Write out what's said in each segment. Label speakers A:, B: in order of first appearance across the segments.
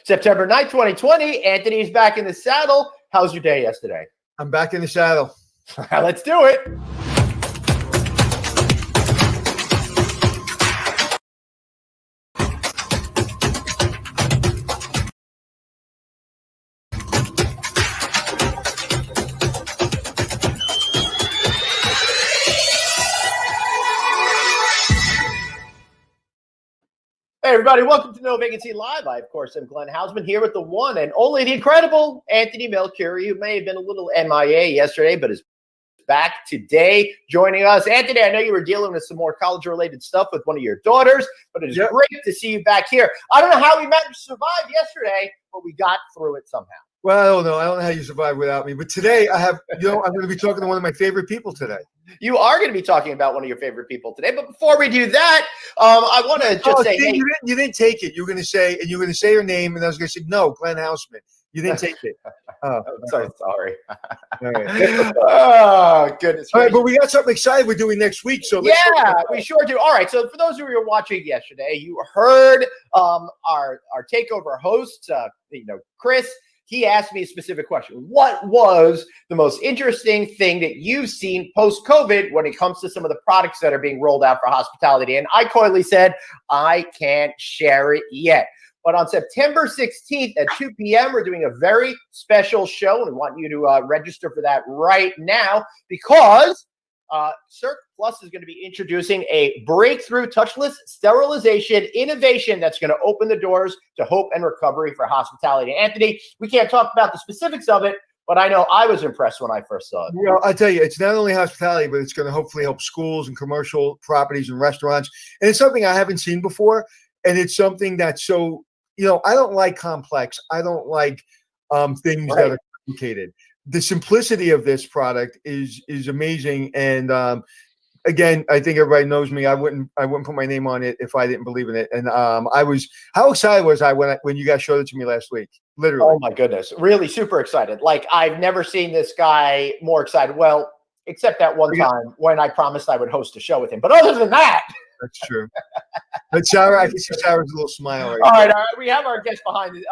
A: September 9th, 2020. Anthony's back in the saddle. How's your day yesterday?
B: I'm back in the saddle.
A: Let's do it. Hey, everybody. Welcome to No Vacancy Live. I, of course, am Glenn Hausman here with the one and only the incredible Anthony Melchiori, who may have been a little MIA yesterday, but is back today joining us. Anthony, I know you were dealing with some more college-related stuff with one of your daughters, but it is great to see you back here. I don't know how we managed to survive yesterday, but we got through it somehow.
B: Well, I don't know. I don't know how you survived without me. But today I have, I'm going to be talking to one of my favorite people today.
A: You are going to be talking about one of your favorite people today. But before we do that, I want to just say, hey,
B: you didn't take it. You were going to say her name, and I was going to say, no, Glenn Hausman. You didn't take it.
A: I'm so sorry.
B: All right.
A: Oh, goodness.
B: All right, but we got something exciting we're doing next week. So
A: we sure do. All right. So for those of you who were watching yesterday, you heard our takeover host, Chris. He asked me a specific question. What was the most interesting thing that you've seen post-COVID when it comes to some of the products that are being rolled out for hospitality? And I coyly said, I can't share it yet. But on September 16th at 2 p.m., we're doing a very special show. And we want you to register for that right now because Cirque Plus is going to be introducing a breakthrough touchless sterilization innovation that's going to open the doors to hope and recovery for hospitality. Anthony, we can't talk about the specifics of it, but I know I was impressed when I first saw it.
B: Well, I tell you, it's not only hospitality, but it's going to hopefully help schools and commercial properties and restaurants. And it's something I haven't seen before. And it's something that's so, I don't like complex. I don't like things that are complicated. The simplicity of this product is amazing. And again, I think everybody knows me. I wouldn't put my name on it if I didn't believe in it. And how excited was I when you guys showed it to me last week? Literally.
A: Oh my goodness. Really super excited. Like I've never seen this guy more excited. Well, except that one time when I promised I would host a show with him. But other than that.
B: That's true. But Sarah, I can see Sarah's little smile
A: all right. We have our guest behind the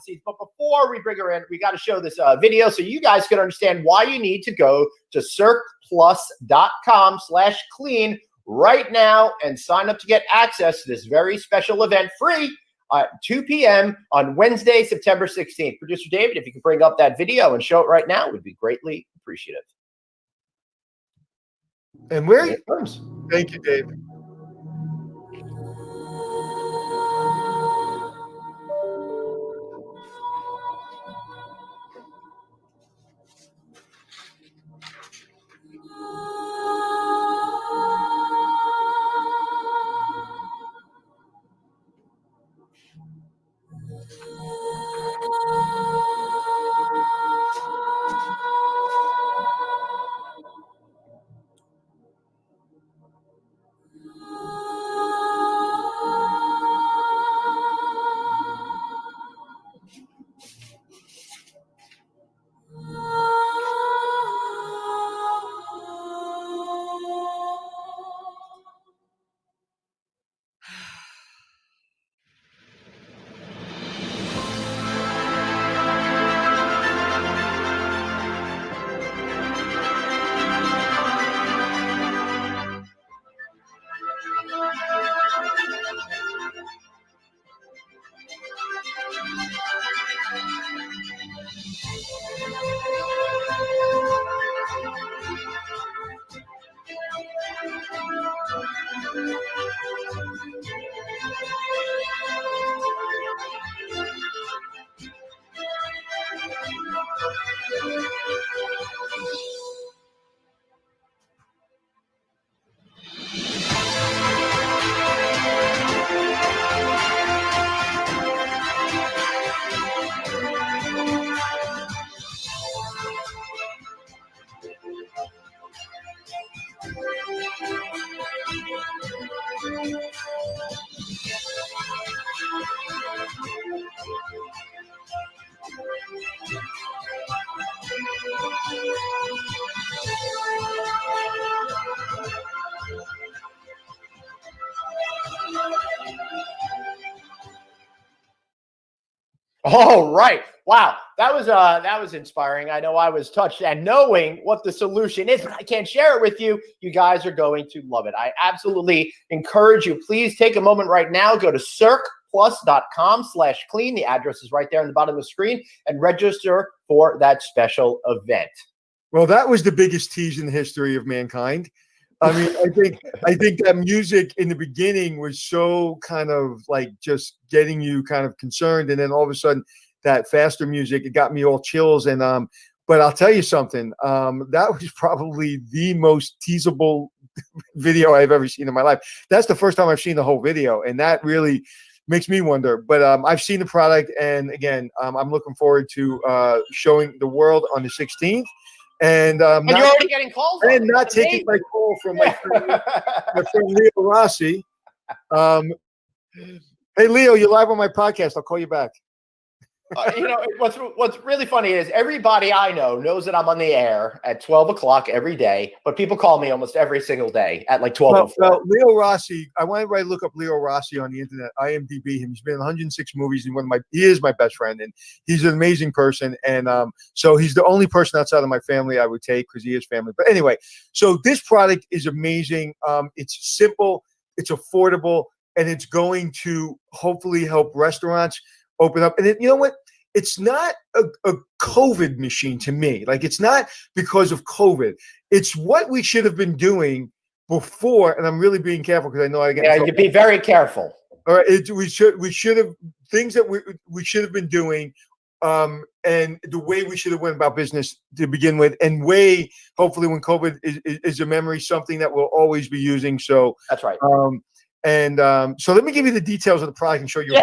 A: scenes. But before we bring her in, we got to show this video so you guys can understand why you need to go to circplus.com/clean right now and sign up to get access to this very special event free at 2 p.m. on Wednesday, September 16th. Producer David, if you could bring up that video and show it right now, would be greatly appreciative.
B: And where? Thank you, Dave.
A: Oh, right. Wow. That was inspiring. I know I was touched, and knowing what the solution is, but I can't share it with you. You guys are going to love it. I absolutely encourage you. Please take a moment right now. Go to circplus.com/clean. The address is right there on the bottom of the screen, and register for that special event.
B: Well, that was the biggest tease in the history of mankind. I mean, I think that music in the beginning was so kind of like just getting you kind of concerned, and then all of a sudden that faster music, it got me all chills. And but I'll tell you something, that was probably the most teasable video I've ever seen in my life. That's the first time I've seen the whole video, and that really makes me wonder. But I've seen the product, and again, I'm looking forward to showing the world on the 16th. And
A: you're already getting calls.
B: And not taking my call from my friend Leo Rossi. Hey, Leo, you're live on my podcast. I'll call you back.
A: What's really funny is everybody I know knows that I'm on the air at 12 o'clock every day, but people call me almost every single day at like 12.
B: Well, Leo Rossi, I want everybody to look up Leo Rossi on the internet, IMDb him. He's been in 106 movies, and he is my best friend, and he's an amazing person. And so he's the only person outside of my family I would take, because he is family. But anyway, so this product is amazing. It's simple, it's affordable, and it's going to hopefully help restaurants open up. And you know what? It's not a COVID machine to me. Like, it's not because of COVID. It's what we should have been doing before. And I'm really being careful, because I know I get.
A: Yeah, you be very careful.
B: All right, we should have things that we should have been doing, and the way we should have went about business to begin with, and hopefully when COVID is a memory, something that we'll always be using. So
A: that's right.
B: So let me give you the details of the product and show you.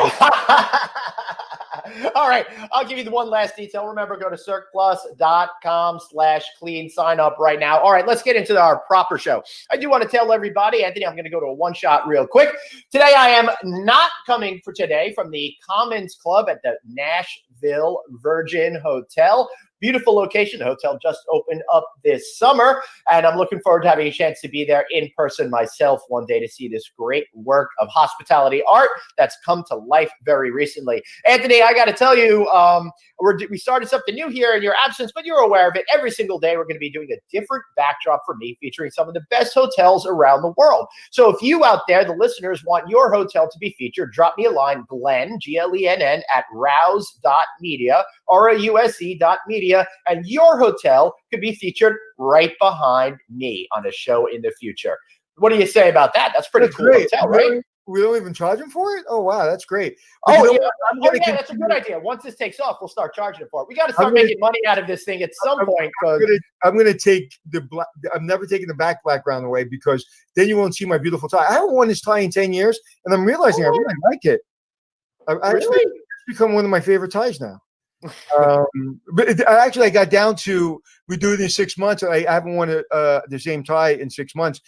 A: All right. I'll give you the one last detail. Remember, go to circplus.com/clean. Sign up right now. All right, let's get into our proper show. I do want to tell everybody, Anthony, I'm going to go to a one shot real quick. Today, I am not coming for today from the Commons Club at the Nashville Virgin Hotel. Beautiful location. The hotel just opened up this summer, and I'm looking forward to having a chance to be there in person myself one day to see this great work of hospitality art that's come to life very recently. Anthony, I got to tell you, we started something new here in your absence, but you're aware of it. Every single day, we're going to be doing a different backdrop for me, featuring some of the best hotels around the world. So if you out there, the listeners, want your hotel to be featured, drop me a line, Glenn, Glenn, at rouse.media, RAUSE.media, and your hotel could be featured right behind me on a show in the future. What do you say about that? That's pretty cool hotel, right?
B: We don't even charge them for it? Oh, wow, that's great.
A: But that's a good idea. Once this takes off, we'll start charging it for it. We got to start making money out of this thing at some point.
B: I'm going to take I'm never taking the background away, because then you won't see my beautiful tie. I haven't worn this tie in 10 years, and I'm realizing I really like it. It's become one of my favorite ties now. But I got down to, we do it in 6 months. I haven't worn the same tie in 6 months.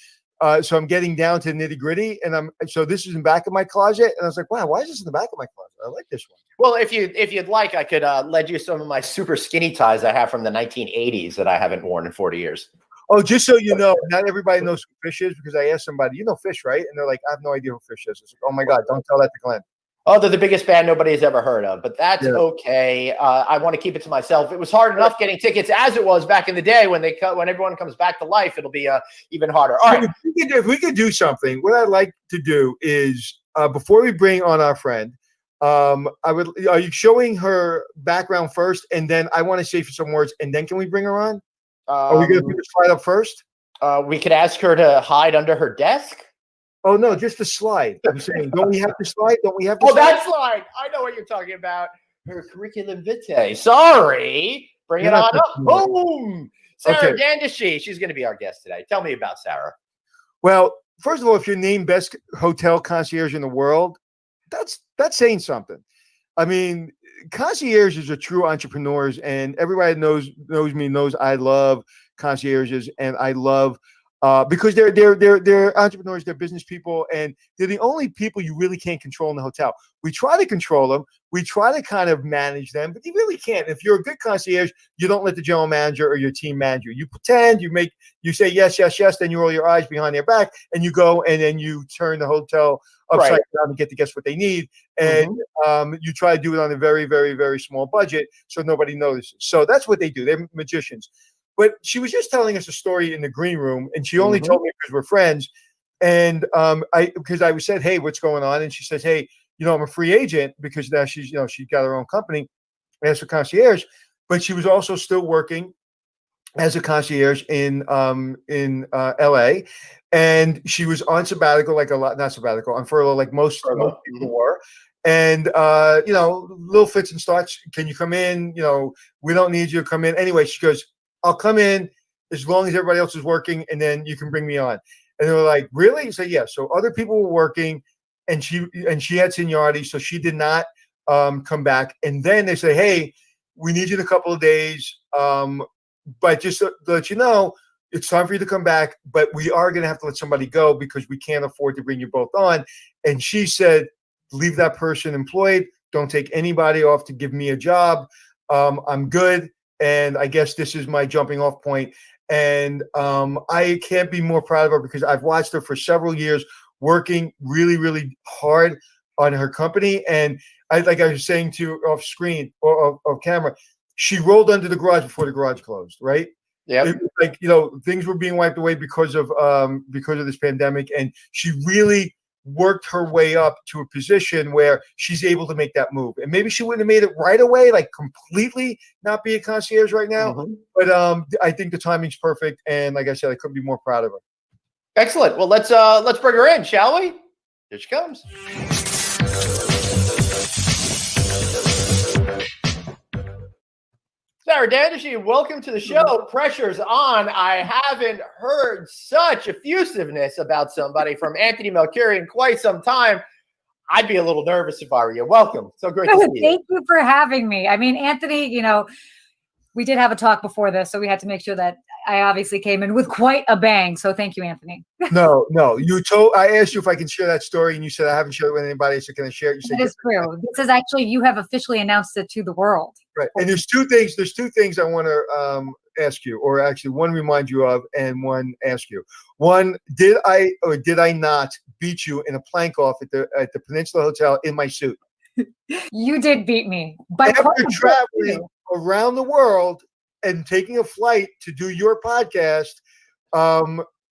B: So I'm getting down to nitty gritty, and so this is in the back of my closet, and I was like, wow, why is this in the back of my closet? I like this one.
A: Well, if you'd like, I could lend you some of my super skinny ties I have from the 1980s that I haven't worn in 40 years.
B: Oh, just so you know, not everybody knows who Fish is, because I asked somebody, you know Fish, right? And they're like, I have no idea who Fish is. I was like, oh my God, don't tell that to Glenn.
A: Oh, they're the biggest band nobody's ever heard of, but that's okay. I want to keep it to myself. It was hard enough getting tickets as it was back in the day. When everyone comes back to life, ittle be even harder. All right.
B: If we could do something, what I'd like to do is, before we bring on our friend, are you showing her background first, and then I want to say for some words, and then can we bring her on? Are we going to do the slide up first?
A: We could ask her to hide under her desk.
B: Oh, no, just the slide. I'm saying, don't we have to slide? Don't we have to
A: slide? That slide. I know what you're talking about. Her curriculum vitae. Sorry. Bring it on up. Boom. Sarah Dandashy. She's going to be our guest today. Tell me about Sarah.
B: Well, first of all, if you're named best hotel concierge in the world, that's saying something. I mean, concierges are true entrepreneurs, and everybody knows me, knows I love concierges, and I love because they're entrepreneurs, they're business people, and they're the only people you really can't control in the hotel. We try to control them. We try to kind of manage them, but you really can't. If you're a good concierge, you don't let the general manager or your team manage you. You pretend, you say yes, yes, yes, then you roll your eyes behind their back, and you go, and then you turn the hotel upside down and get the guests what they need. And you try to do it on a very, very, very small budget so nobody notices. So that's what they do. They're magicians. But she was just telling us a story in the green room, and she only told me because we're friends. And because I said, hey, what's going on? And she says, hey, I'm a free agent, because now she's got her own company as a concierge, but she was also still working as a concierge in LA, and she was on sabbatical, on furlough, like most people were. And little fits and starts. Can you come in? We don't need you to come in. Anyway, she goes, I'll come in as long as everybody else is working, and then you can bring me on. And they were like, really? So yeah. So other people were working, and she had seniority, so she did not come back. And then they say, hey, we need you in a couple of days, but just to let you know, it's time for you to come back, but we are going to have to let somebody go because we can't afford to bring you both on. And she said, leave that person employed. Don't take anybody off to give me a job. I'm good. And I guess this is my jumping off point. And I can't be more proud of her, because I've watched her for several years working really, really hard on her company. And like I was saying to you off screen or off camera, she rolled under the garage before the garage closed, right? Yeah. Like, things were being wiped away because of this pandemic. And she really worked her way up to a position where she's able to make that move. And maybe she wouldn't have made it right away, like completely not be a concierge right now. But I think the timing's perfect. And like I said, I couldn't be more proud of her.
A: Excellent. Well, let's bring her in, shall we? Here she comes. Sarah Dandashy, welcome to the show. Pressure's on. I haven't heard such effusiveness about somebody from Anthony Melchiorri in quite some time. I'd be a little nervous if I were you. Welcome. So great to see you.
C: Thank you for having me. I mean, Anthony, we did have a talk before this, so we had to make sure that I obviously came in with quite a bang. So thank you, Anthony.
B: No. I asked you if I can share that story, and you said I haven't shared it with anybody. So can I share it? You said
C: it is true. This is actually, you have officially announced it to the world.
B: Right. And there's two things I want to ask you, or actually one remind you of, and one ask you. One, did I or did I not beat you in a plank off at the Peninsula Hotel in my suit?
C: You did beat me.
B: After traveling around the world and taking a flight to do your podcast,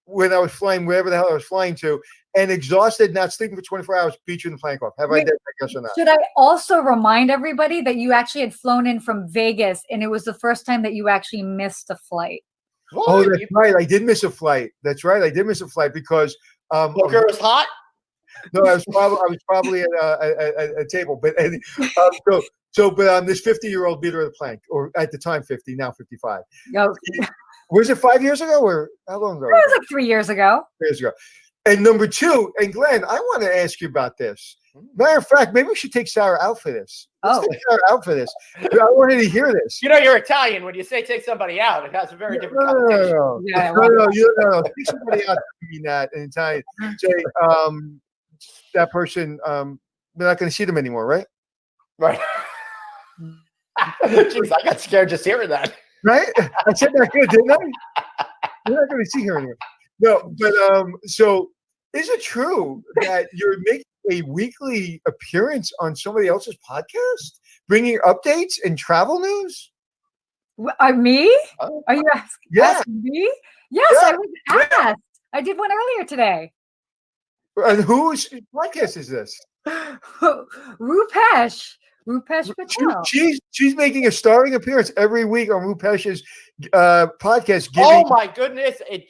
B: when I was flying wherever the hell I was flying to, and exhausted, not sleeping for 24 hours, beat you in the plank off. Have I done that, yes or not?
C: Should I also remind everybody that you actually had flown in from Vegas, and it was the first time that you actually missed a flight?
B: What? Oh, that's right. I did miss a flight. That's right. I did miss a flight because
A: Booker was hot.
B: No, I was probably at a table, but but this 50-year-old beat her at the plank, or at the time 50, now 55.
C: No.
B: Was it 5 years ago, or how long ago?
C: It was like 3 years ago.
B: 3 years ago. And number two, and Glenn, I want to ask you about this. Matter of fact, maybe we should take Sarah out for this. Let's take Sarah out for this. I wanted to hear this.
A: You're Italian. When you say take somebody out, it has a very different connotation.
B: No. Take somebody out. I mean that in Italian. Say, that person, we're not going to see them anymore, right?
A: Right. Jeez, I got scared just hearing that.
B: Right? I said that good, didn't I? We're not going to see her anymore. No, but so is it true that you're making a weekly appearance on somebody else's podcast, bringing updates and travel news?
C: Me? Are you asking me? Yes, yeah. I was asked. I did one earlier today.
B: And whose podcast is this?
C: Rupesh Patel.
B: She's making a starring appearance every week on Rupesh's podcast.
A: Oh my goodness! It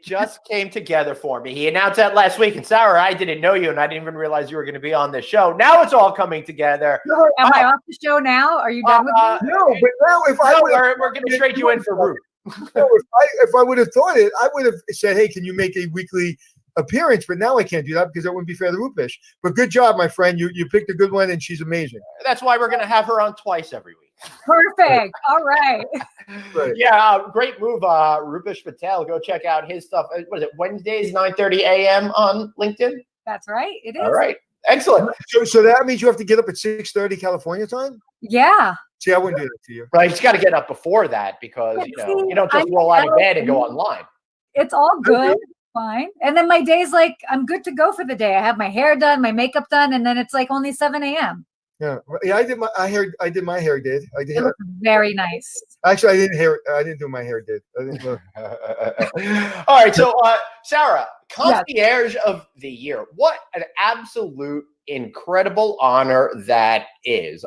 A: just came together for me. He announced that last week, and Sarah, I didn't know you, and I didn't even realize you were going to be on this show. Now it's all coming together.
C: Am I off the show now? Are you done with me?
B: No, but now
A: we're going to trade you in for Rupe.
B: No, if I would have thought it, I would have said, "Hey, can you make a weekly appearance?" But now I can't do that because that wouldn't be fair to Rupesh. But good job, my friend. You picked a good one, and she's amazing.
A: That's why we're going to have her on twice every week.
C: Perfect. All right.
B: Right.
A: Yeah, great move, Rupesh Patel. Go check out his stuff. What is it? Wednesdays, 9:30 a.m. on LinkedIn.
C: That's right. It is.
A: All right, excellent.
B: So that means you have to get up at 6:30 California time?
C: Yeah.
B: See, I wouldn't do that to you.
A: Right, you just got to get up before that because
C: Yeah,
A: you know
C: see,
A: you don't just
C: I'm
A: roll out of
C: LA.
A: bed and go online.
C: It's all good. Fine. And then my day's like, I'm good to go for the day. I have my hair done, my makeup done, and then it's like only 7 a.m.
B: Yeah, I did my hair did. I did.
C: It looks very nice.
B: Actually, I didn't do my hair did. I didn't look.
A: All right, so Sarah, Concierge of the Year. What an absolute incredible honor that is.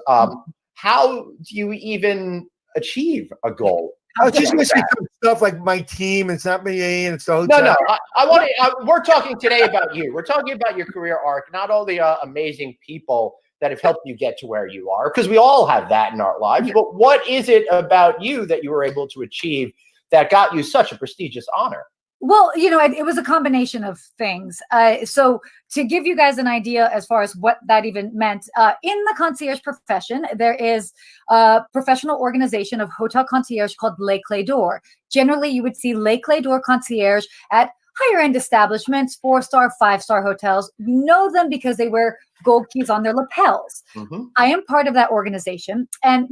A: How do you even achieve a goal?
B: I was just going to say some stuff like my team. It's not me, and it's the hotel.
A: No. I want to. We're talking today about you. We're talking about your career arc, not all the amazing people that have helped you get to where you are, because we all have that in our lives.
C: Yeah.
A: But what is it about you that you were able to achieve that got you such a prestigious honor?
C: Well, it was a combination of things. So to give you guys an idea as far as what that even meant, in the concierge profession, there is a professional organization of hotel concierge called Les Clés d'Or. Generally, you would see Les Clés d'Or concierge at higher end establishments, 4-star, 5-star hotels. You know them because they wear gold keys on their lapels.
A: Mm-hmm.
C: I am part of that organization. And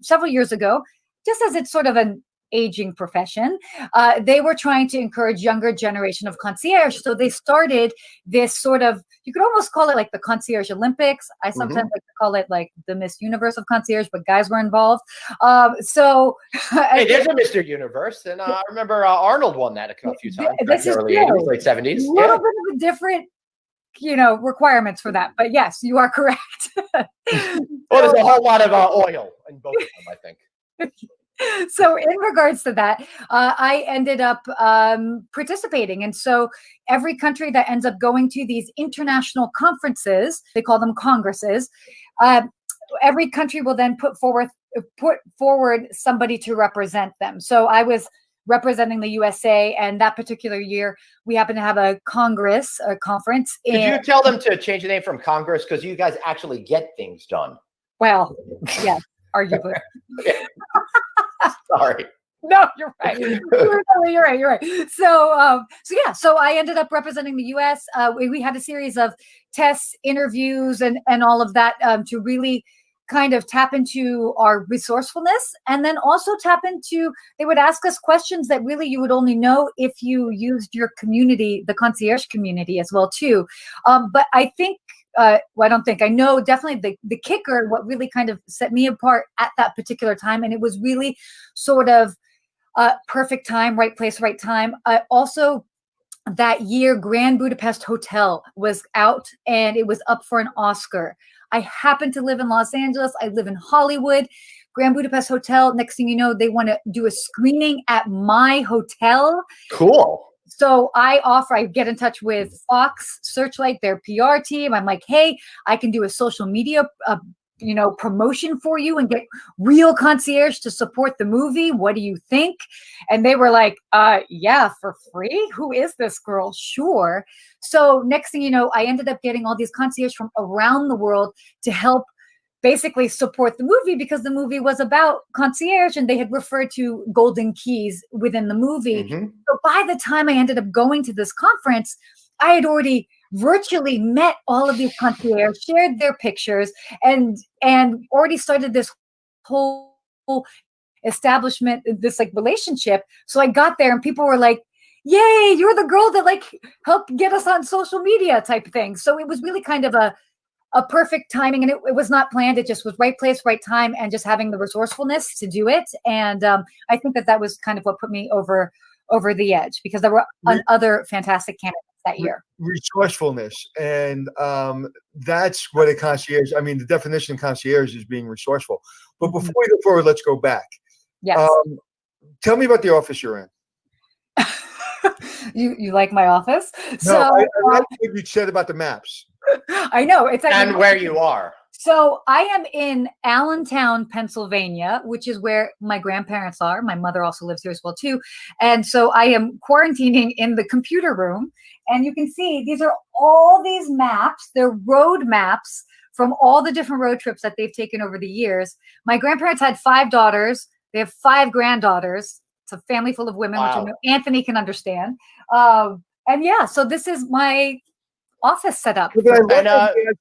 C: several years ago, just as it's sort of an aging profession, they were trying to encourage younger generation of concierge. So they started this sort of, you could almost call it like the Concierge Olympics. I sometimes like to call it like the Miss Universe of concierge, but guys were involved.
A: Hey, there's a Mr. Universe, and I remember Arnold won that a few times back in the early 80s, late 70s.
C: A little bit of a different requirements for that, but yes, you are correct.
A: Well, there's a whole lot of oil in both of them, I think.
C: So in regards to that, I ended up participating. And so every country that ends up going to these international conferences, they call them congresses, every country will then put forward somebody to represent them. So I was representing the USA, and that particular year, we happened to have a conference.
A: Could you tell them to change the name from Congress? Because you guys actually get things done.
C: Well, yes, arguably.
A: Sorry.
C: No, you're right. You're right. So I ended up representing the U.S. We had a series of tests, interviews, and all of that to really kind of tap into our resourcefulness, and then also tap into, they would ask us questions that really you would only know if you used your community, the concierge community as well too. But I think, I know definitely the kicker, what really kind of set me apart at that particular time, and it was really sort of perfect time, right place, right time. Also, that year, Grand Budapest Hotel was out, and it was up for an Oscar. I happen to live in Los Angeles. I live in Hollywood. Grand Budapest Hotel. Next thing you know, they want to do a screening at my hotel.
A: Cool.
C: So I get in touch with Fox Searchlight, their PR team. I'm like, hey, I can do a social media, promotion for you and get real concierge to support the movie. What do you think? And they were like, yeah, for free. Who is this girl? Sure. So next thing you know, I ended up getting all these concierge from around the world to help basically support the movie, because the movie was about concierge and they had referred to golden keys within the movie.
A: Mm-hmm.
C: So by the time I ended up going to this conference, I had already virtually met all of these concierge, shared their pictures, and already started this whole establishment, this like relationship. So I got there and people were like, yay, you're the girl that like helped get us on social media type of thing. So it was really kind of a perfect timing, and it was not planned. It just was right place, right time, and just having the resourcefulness to do it. And I think that was kind of what put me over the edge, because there were other fantastic candidates that year.
B: Resourcefulness. And that's what a concierge, the definition of concierge is being resourceful. But before we go forward, let's go back.
C: Yes.
B: Tell me about the office you're in.
C: You like my office?
B: No, I like what you said about the maps.
C: I know. It's like,
A: and where you are.
C: So I am in Allentown, Pennsylvania, which is where my grandparents are. My mother also lives here as well too. And so I am quarantining in the computer room. And you can see these are all these maps. They're road maps from all the different road trips that they've taken over the years. My grandparents had 5 daughters. They have 5 granddaughters. It's a family full of women, which I know Anthony can understand. And yeah, so this is my office setup.
B: And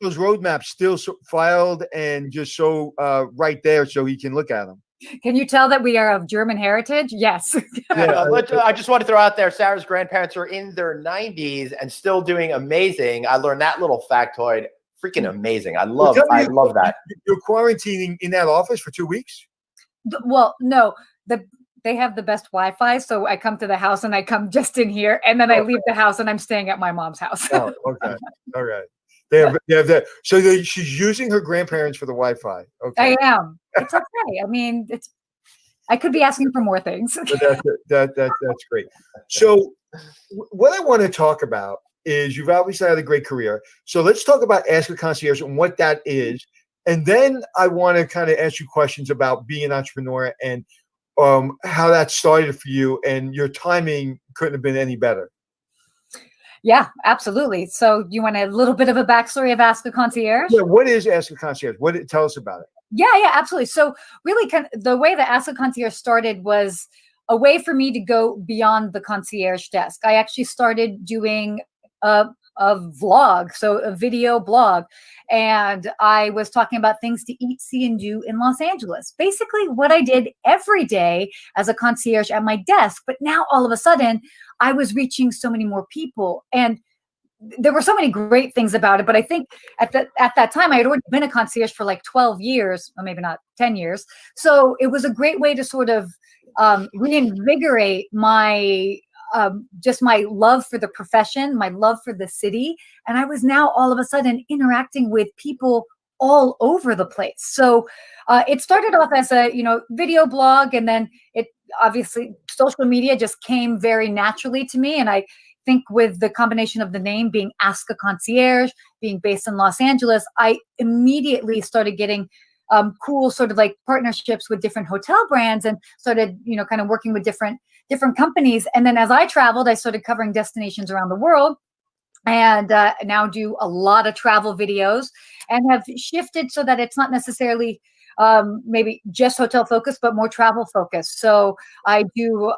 B: those roadmaps still filed and just so right there so he can look at them.
C: Can you tell that we are of German heritage? Yes.
A: I just want to throw out there, Sarah's grandparents are in their 90s and still doing amazing. I learned that little factoid. Freaking amazing. I love that.
B: You're quarantining in that office for 2 weeks?
C: Well, no. They have the best Wi-Fi, so I come to the house and I come just in here, and then I leave the house and I'm staying at my mom's house.
B: Oh, okay. All right. They have that. So she's using her grandparents for the Wi-Fi. Okay.
C: I am. It's okay. I mean, I could be asking for more things.
B: But that's great. So what I want to talk about is you've obviously had a great career. So let's talk about Ask a Concierge and what that is. And then I want to kind of ask you questions about being an entrepreneur and how that started for you, and your timing couldn't have been any better.
C: Yeah, absolutely. So you want a little bit of a backstory of Ask a Concierge?
B: Yeah, what is Ask a Concierge? Tell us about it.
C: Yeah, absolutely. So really the way that Ask a Concierge started was a way for me to go beyond the concierge desk. I actually started doing a vlog, so a video blog. And I was talking about things to eat, see, and do in Los Angeles. Basically what I did every day as a concierge at my desk. But now all of a sudden I was reaching so many more people. And there were so many great things about it. But I think at that time I had already been a concierge for like 12 years, or maybe not 10 years. So it was a great way to sort of reinvigorate my just my love for the profession, my love for the city. And I was now all of a sudden interacting with people all over the place. So it started off as a, video blog. And then it obviously social media just came very naturally to me. And I think with the combination of the name being Ask a Concierge, being based in Los Angeles, I immediately started getting cool sort of like partnerships with different hotel brands and started, kind of working with different companies. And then as I traveled, I started covering destinations around the world, and now do a lot of travel videos, and have shifted so that it's not necessarily maybe just hotel focused, but more travel focused. So I do,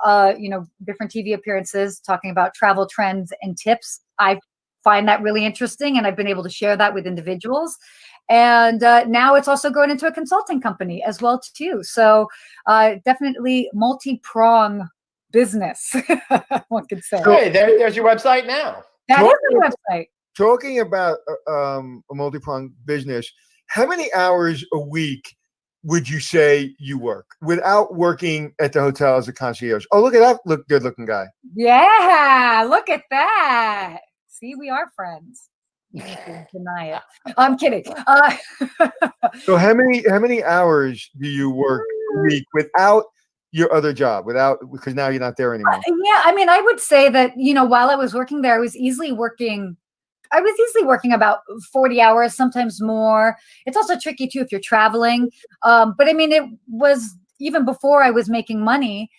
C: different TV appearances talking about travel trends and tips. I find that really interesting, and I've been able to share that with individuals. And now it's also grown into a consulting company as well too. So definitely multi-prong business, one could say.
A: Hey, there's your website now.
C: That is the website.
B: Talking about a multi-pronged business, how many hours a week would you say you work without working at the hotel as a concierge? Oh, look at that good-looking guy.
C: Yeah, look at that. See, we are friends. You can deny it. I'm kidding.
B: So how many hours do you work a week without your other job, because now you're not there anymore?
C: Yeah, I mean, I would say that, while I was working there, I was easily working about 40 hours, sometimes more. It's also tricky too if you're traveling. But I mean, it was even before I was making money.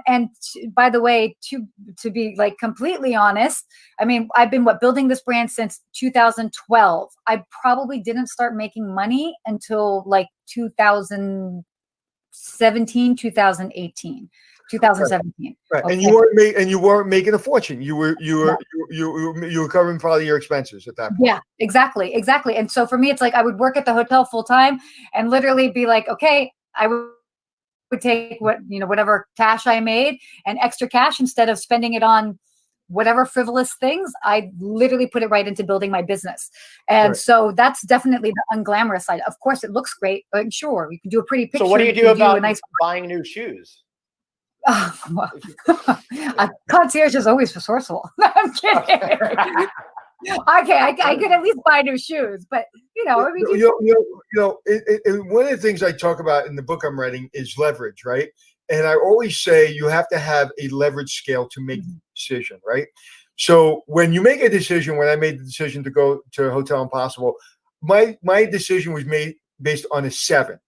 C: And by the way, to be like completely honest, I mean, I've been building this brand since 2012. I probably didn't start making money until like 2017, 2018, 2017.
B: Right.
C: Okay.
B: And you weren't making a fortune. You were covering probably your expenses at that point.
C: Yeah, exactly. And so for me, it's like I would work at the hotel full time and literally be like, okay, I would take whatever cash I made and extra cash, instead of spending it on whatever frivolous things, I literally put it right into building my business. And
B: right.
C: So that's definitely the unglamorous side. Of course, it looks great, but sure, you can do a pretty picture.
A: So what do you do about buying new shoes?
C: A concierge is always resourceful. I'm kidding. Okay, I could at least buy new shoes, but I mean,
B: one of the things I talk about in the book I'm writing is leverage, right? And I always say you have to have a leverage scale to make the decision, right? So when you make a decision, when I made the decision to go to Hotel Impossible, my decision was made based on a 7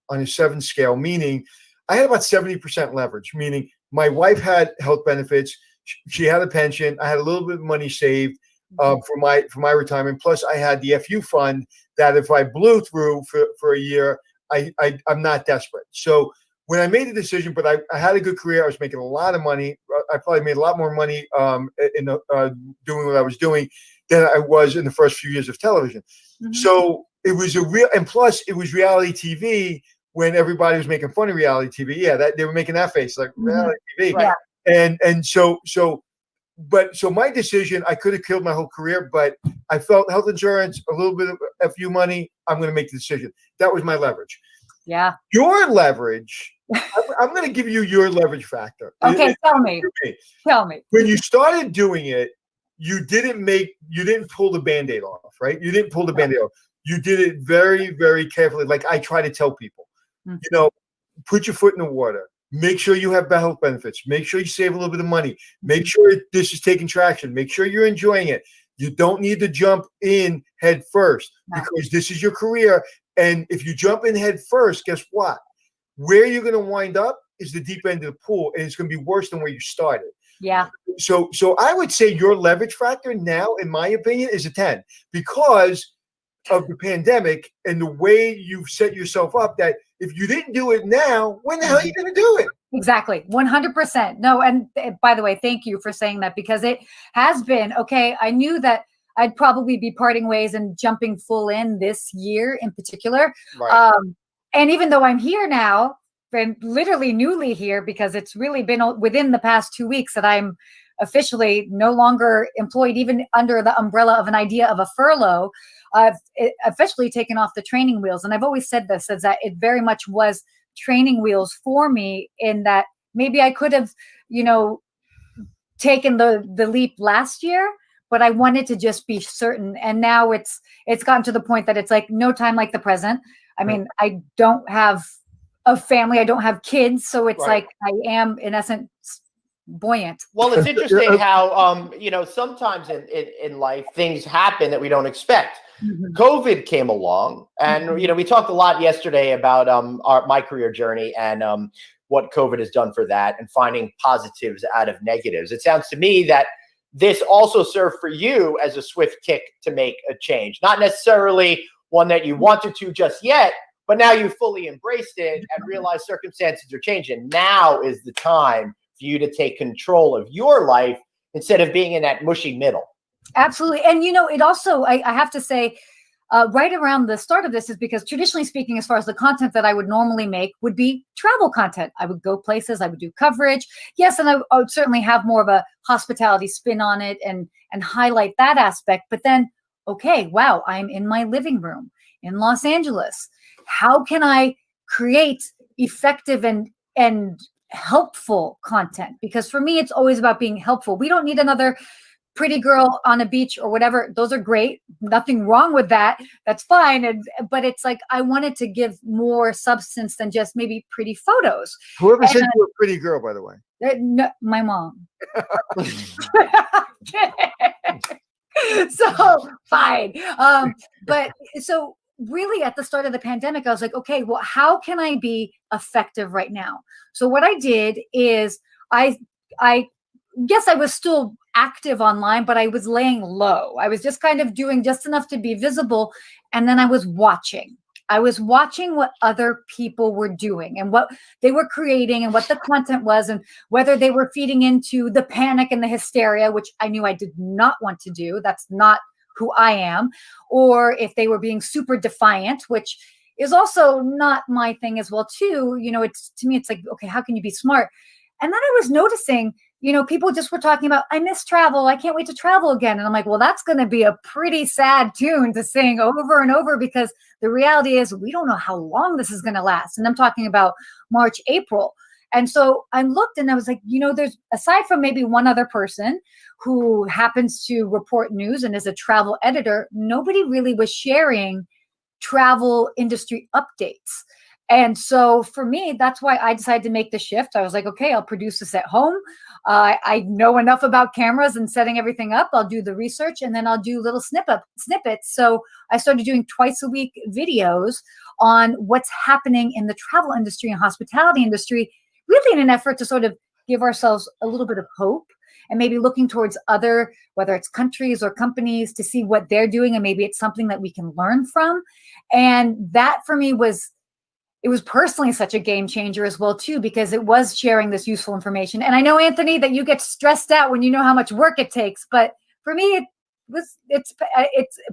B: scale, meaning I had about 70% leverage, meaning my wife had health benefits, she had a pension, I had a little bit of money saved. for my retirement. Plus, I had the FU fund that if I blew through for a year, I'm not desperate. So when I made the decision, but I had a good career. I was making a lot of money. I probably made a lot more money doing what I was doing than I was in the first few years of television. Mm-hmm. So it was and plus it was reality TV when everybody was making fun of reality TV. Yeah, that they were making that face like reality TV.
C: Right.
B: So my decision, I could have killed my whole career, but I felt health insurance, a little bit of FU money. I'm going to make the decision. That was my leverage.
C: Yeah.
B: Your leverage, I'm going to give you your leverage factor.
C: Okay, tell me.
B: When you started doing it, you didn't pull the Band-Aid off, right? You didn't pull the Band-Aid off. You did it very, very carefully. Like I try to tell people, put your foot in the water. Make sure you have health benefits. Make sure you save a little bit of money. Make sure this is taking traction. Make sure you're enjoying it. You don't need to jump in head first because this is your career. And if you jump in head first, guess what? Where you're going to wind up is the deep end of the pool, and it's going to be worse than where you started.
C: Yeah.
B: So I would say your leverage factor now, in my opinion, is a 10 because of the pandemic and the way you've set yourself up that if you didn't do it now, when the hell are you going to do it?
C: Exactly. 100%. No. And by the way, thank you for saying that because it has been, okay, I knew that I'd probably be parting ways and jumping full in this year in particular.
A: Right.
C: And even though I'm here now, and literally newly here because it's really been within the past 2 weeks that I'm officially no longer employed, even under the umbrella of an idea of a furlough. I've officially taken off the training wheels. And I've always said this, is that it very much was training wheels for me in that maybe I could have, taken the leap last year, but I wanted to just be certain. And now it's gotten to the point that it's like no time like the present. I mean, I don't have a family. I don't have kids. So it's like I am, in essence, buoyant.
A: Well, it's interesting how, sometimes in life, things happen that we don't expect. Mm-hmm. COVID came along and, we talked a lot yesterday about my career journey and what COVID has done for that and finding positives out of negatives. It sounds to me that this also served for you as a swift kick to make a change, not necessarily one that you wanted to just yet, but now you've fully embraced it and realized circumstances are changing. Now is the time for you to take control of your life instead of being in that mushy middle.
C: Absolutely. And, it also, I have to say, right around the start of this is because traditionally speaking, as far as the content that I would normally make would be travel content. I would go places, I would do coverage. Yes. And I would certainly have more of a hospitality spin on it and highlight that aspect. But then, okay, wow, I'm in my living room in Los Angeles. How can I create effective and helpful content? Because for me, it's always about being helpful. We don't need another pretty girl on a beach or whatever. Those are great. Nothing wrong with that. That's fine. But it's like, I wanted to give more substance than just maybe pretty photos.
B: Whoever said you were a pretty girl, by the way.
C: No, my mom. So fine. But so really at the start of the pandemic, I was like, okay, well, how can I be effective right now? So what I did is I guess I was still active online, but I was laying low. I was just kind of doing just enough to be visible. And then I was watching what other people were doing and what they were creating and what the content was and whether they were feeding into the panic and the hysteria, which I knew I did not want to do. That's not who I am. Or if they were being super defiant, which is also not my thing as well too. It's to me, it's like, okay, how can you be smart? And then I was noticing, people just were talking about, I miss travel. I can't wait to travel again. And I'm like, well, that's going to be a pretty sad tune to sing over and over because the reality is we don't know how long this is going to last. And I'm talking about March, April. And so I looked and I was like, there's aside from maybe one other person who happens to report news and is a travel editor, nobody really was sharing travel industry updates. And so for me, that's why I decided to make the shift. I was like, okay, I'll produce this at home. I know enough about cameras and setting everything up. I'll do the research and then I'll do little snippets. So I started doing twice a week videos on what's happening in the travel industry and hospitality industry, really in an effort to sort of give ourselves a little bit of hope and maybe looking towards other, whether it's countries or companies, to see what they're doing, and maybe it's something that we can learn from. And that for me was, it was personally such a game changer as well too, because it was sharing this useful information. And I know, Anthony, that you get stressed out when you know how much work it takes, but for me, it's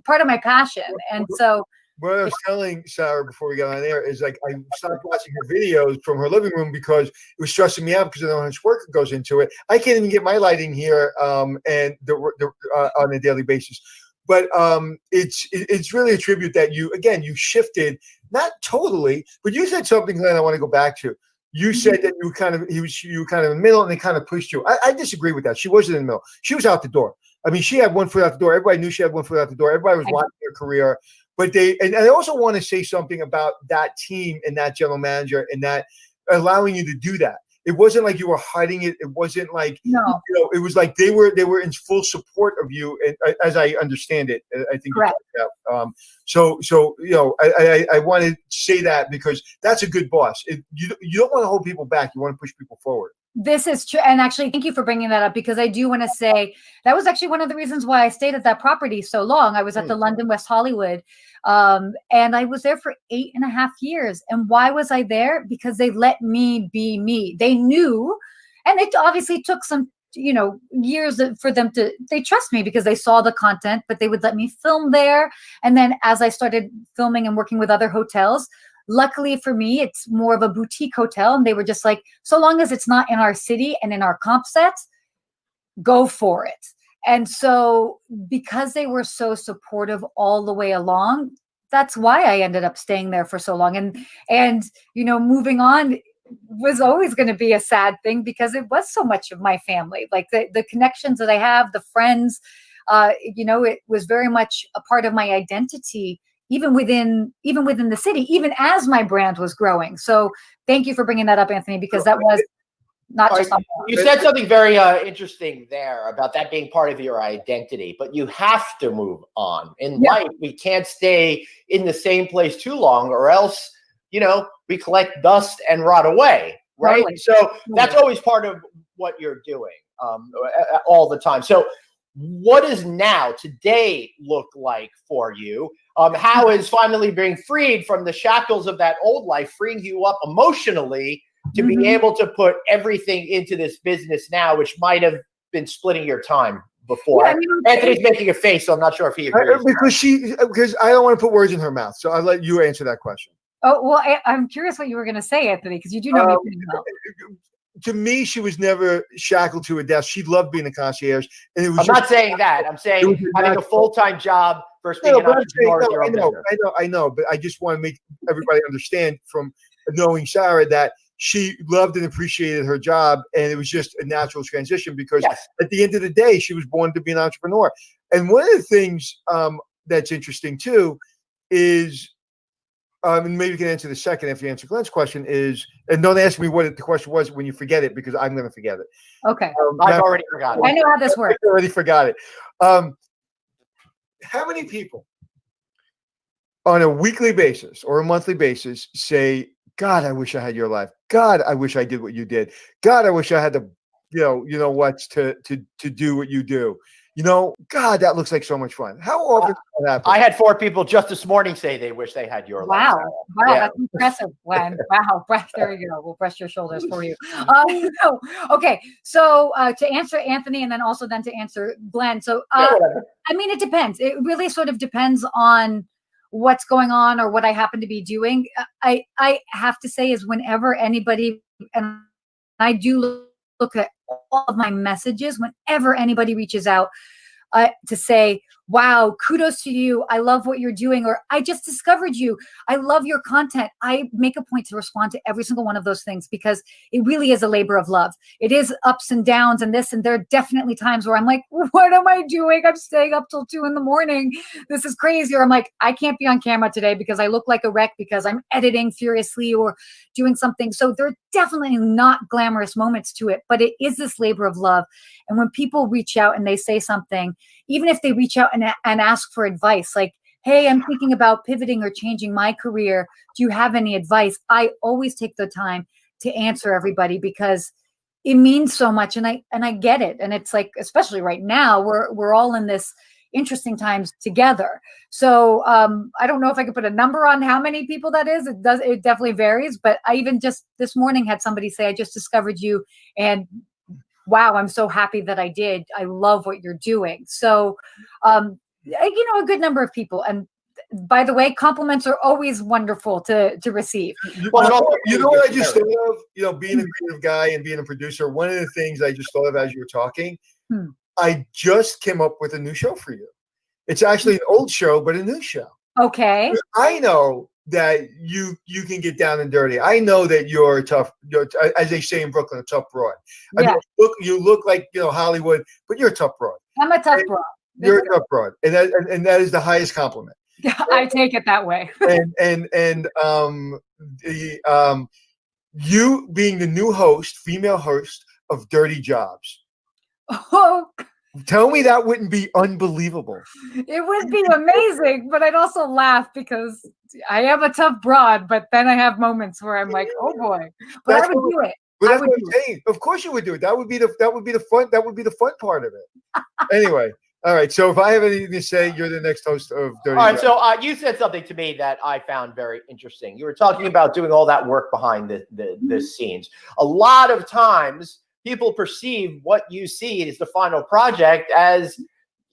C: part of my passion. And so
B: what I was telling Sarah before we got on air is, like, I stopped watching her videos from her living room because it was stressing me out because I know how much work goes into it. I can't even get my lighting here on a daily basis. But it's really a tribute that you shifted, not totally, but you said something, Glenn, I want to go back to. You said that you were kind of in the middle, and they kind of pushed you. I disagree with that. She wasn't in the middle. She was out the door. I mean, she had one foot out the door. Everybody knew she had one foot out the door. Everybody was watching her career. But and I also want to say something about that team and that general manager and that allowing you to do that. It wasn't like you were hiding it. It wasn't like, it was like they were in full support of you. And as I understand it, I think
C: correct.
B: So I want to say that because that's a good boss. You don't want to hold people back. You want to push people forward. This
C: is true. And actually, thank you for bringing that up, because I do want to say that was actually one of the reasons why I stayed at that property so long. I was at the London West Hollywood, and I was there for 8.5 years. And why was I there? Because they let me be me. They knew, and it obviously took some, years for them they trust me because they saw the content, but they would let me film there. And then as I started filming and working with other hotels, luckily for me, it's more of a boutique hotel. And they were just like, so long as it's not in our city and in our comp sets, go for it. And so because they were so supportive all the way along, that's why I ended up staying there for so long. And moving on was always going to be a sad thing because it was so much of my family, like the connections that I have, the friends, it was very much a part of my identity, even within the city, even as my brand was growing. So thank you for bringing that up, Anthony, because that was not just something.
A: You said something very interesting there about that being part of your identity, but you have to move on in life. We can't stay in the same place too long, or else, we collect dust and rot away. Right. Totally. So that's always part of what you're doing all the time. So what does today look like for you? How is finally being freed from the shackles of that old life freeing you up emotionally to be able to put everything into this business now, which might have been splitting your time before? Yeah, Anthony's making a face, so I'm not sure if he agrees.
B: Because I don't want to put words in her mouth, so I'll let you answer that question.
C: Oh, well, I'm curious what you were going to say, Anthony, because you do know me pretty well.
B: To me, she was never shackled to a desk. She loved being a concierge. And
A: I'm not saying that. I'm saying having a full-time job versus being an entrepreneur.
B: I know, but I just want to make everybody understand from knowing Sarah that she loved and appreciated her job, and it was just a natural transition because at the end of the day, she was born to be an entrepreneur. And one of the things that's interesting too is, and maybe you can answer the second after you answer Glenn's question is, and don't ask me what the question was when you forget it, because I'm going to forget it.
C: Okay.
A: I've already forgotten it.
C: I know how this works.
B: I already forgot it. How many people on a weekly basis or a monthly basis say, God, I wish I had your life. God, I wish I did what you did. God, I wish I had to, to do what you do. God, that looks like so much fun. How often does that happen?
A: I had 4 people just this morning say they wish they had your life.
C: Wow, that's impressive, Glenn. Wow, there you go. We'll brush your shoulders for you. Okay, so to answer Anthony, and then to answer Glenn. So, it depends. It really sort of depends on what's going on or what I happen to be doing. I have to say is whenever anybody, and I do look at all of my messages, whenever anybody reaches out to say, wow, kudos to you. I love what you're doing. Or I just discovered you. I love your content. I make a point to respond to every single one of those things because it really is a labor of love. It is ups and downs and this, and there are definitely times where I'm like, what am I doing? I'm staying up till 2 a.m. This is crazy. Or I'm like, I can't be on camera today because I look like a wreck because I'm editing furiously or doing something. So there are definitely not glamorous moments to it, but it is this labor of love. And when people reach out and they say something, even if they reach out and ask for advice, like, hey, I'm thinking about pivoting or changing my career. Do you have any advice? I always take the time to answer everybody because it means so much, and I get it. And it's like, especially right now, we're all in this interesting times together. So I don't know if I could put a number on how many people that is. It definitely varies. But I even just this morning had somebody say, I just discovered you, and wow, I'm so happy that I did. I love what you're doing. So a good number of people. And by the way, compliments are always wonderful to receive.
B: You know what I just thought of? Being a creative guy and being a producer, one of the things I just thought of as you were talking, I just came up with a new show for you. It's actually an old show, but a new show.
C: Okay.
B: I know that you can get down and dirty. I know that you're a tough, as they say in Brooklyn, a tough broad.
C: Yeah.
B: I mean, you look like Hollywood, but you're a tough broad.
C: I'm a tough broad.
B: You're a tough broad, and that is the highest compliment.
C: I take it that way.
B: You being the new host, female host of Dirty Jobs.
C: Oh,
B: tell me that wouldn't be unbelievable.
C: It would be amazing, but I'd also laugh because I am a tough broad, but then I have moments where I'm like, oh boy. But I would do it.
B: But that's what I'm saying. Of course you would do it. That would be the fun part of it. Anyway. All right. So if I have anything to say, you're the next host of Dirty.
A: All right. So you said something to me that I found very interesting. You were talking about doing all that work behind the scenes. A lot of times people perceive what you see as the final project as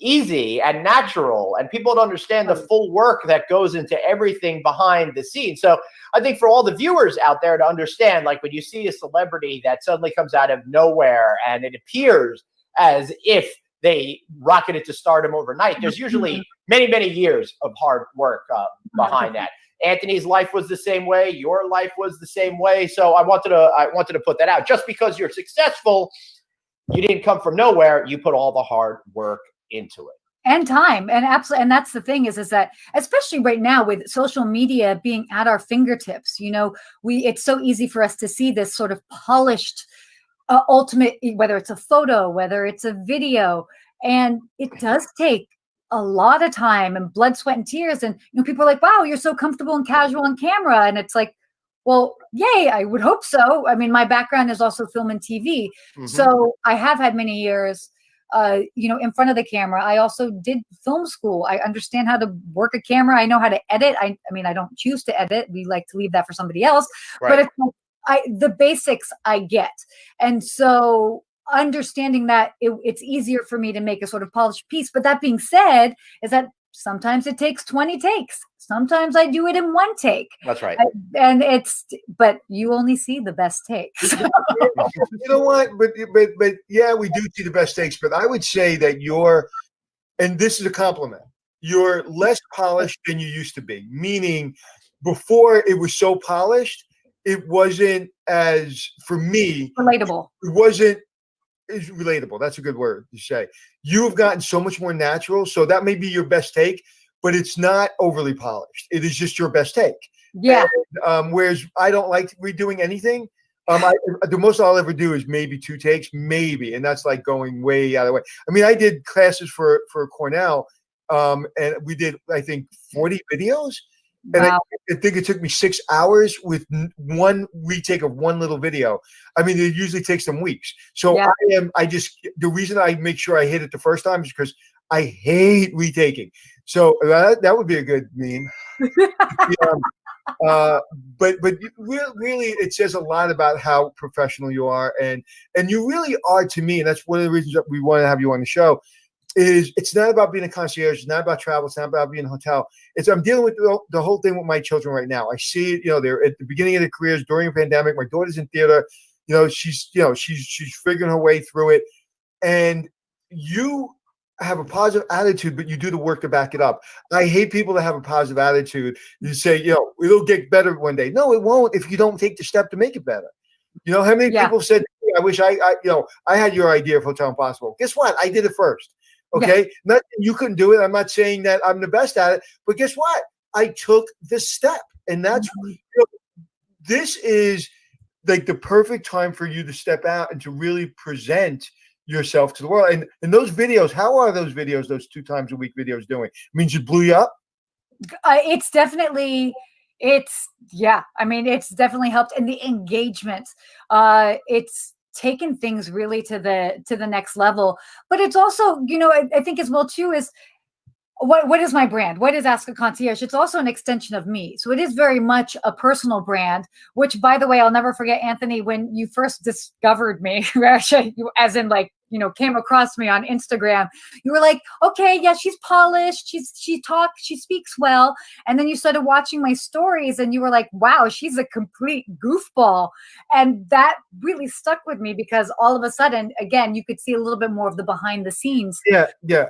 A: easy and natural, and people don't understand the full work that goes into everything behind the scenes. So I think for all the viewers out there to understand, like when you see a celebrity that suddenly comes out of nowhere and it appears as if they rocketed to stardom overnight, there's usually many, many years of hard work behind that. Anthony's life was the same way. Your life was the same way. So I wanted to put that out. Just because you're successful, you didn't come from nowhere. You put all the hard work into it.
C: And time. And absolutely. And that's the thing is that, especially right now with social media being at our fingertips, it's so easy for us to see this sort of polished ultimate, whether it's a photo, whether it's a video, and it does take a lot of time and blood, sweat, and tears. And people are like, wow, you're so comfortable and casual on camera. And it's like, well, yay, I would hope so. I mean, my background is also film and TV. So I have had many years, in front of the camera. I also did film school. I understand how to work a camera. I know how to edit. I mean, I don't choose to edit. We like to leave that for somebody else. Right. But it's like, the basics I get. And so understanding that it's easier for me to make a sort of polished piece. But that being said, is that sometimes it takes 20 takes. Sometimes I do it in one take.
A: That's right.
C: But you only see the best takes.
B: You know what? But yeah, we do see the best takes. But I would say that and this is a compliment, you're less polished than you used to be. Meaning before it was so polished, it wasn't as, for me,
C: relatable.
B: It wasn't as relatable. That's a good word to say. You have gotten so much more natural. So that may be your best take, but it's not overly polished. It is just your best take.
C: Yeah.
B: And, whereas I don't like redoing anything. The most I'll ever do is maybe 2 takes, maybe. And that's like going way out of the way. I mean, I did classes for Cornell, and we did, I think, 40 videos. And wow. I think it took me 6 hours with one retake of one little video. I mean, it usually takes them weeks. So yeah. The reason I make sure I hit it the first time is because I hate retaking. So that would be a good meme. But really, it says a lot about how professional you are. And you really are, to me, and that's one of the reasons that we want to have you on the show, is it's not about being a concierge. It's not about travel. It's not about being in a hotel. I'm dealing with the whole thing with my children right now. I see it, they're at the beginning of their careers during a pandemic. My daughter's in theater. She's figuring her way through it. And you have a positive attitude, but you do the work to back it up. I hate people that have a positive attitude. You say, it'll get better one day. No, it won't if you don't take the step to make it better. How many people said, I wish I had your idea of Hotel Impossible. Guess what? I did it first. Okay. Yeah. You couldn't do it. I'm not saying that I'm the best at it, but guess what? I took the step, and that's, this is like the perfect time for you to step out and to really present yourself to the world. And those videos, how are those videos, those 2 times a week videos doing? It means it blew you up?
C: It's definitely helped. And the engagement, taken things really to the next level. But it's also, I think as well too is what is my brand? What is Ask a Concierge? It's also an extension of me. So it is very much a personal brand, which, by the way, I'll never forget, Anthony, when you first discovered me, as in came across me on Instagram, you were like, okay, yeah, she's polished. She talks, she speaks well. And then you started watching my stories and you were like, wow, she's a complete goofball. And that really stuck with me because all of a sudden, again, you could see a little bit more of the behind the scenes.
B: Yeah.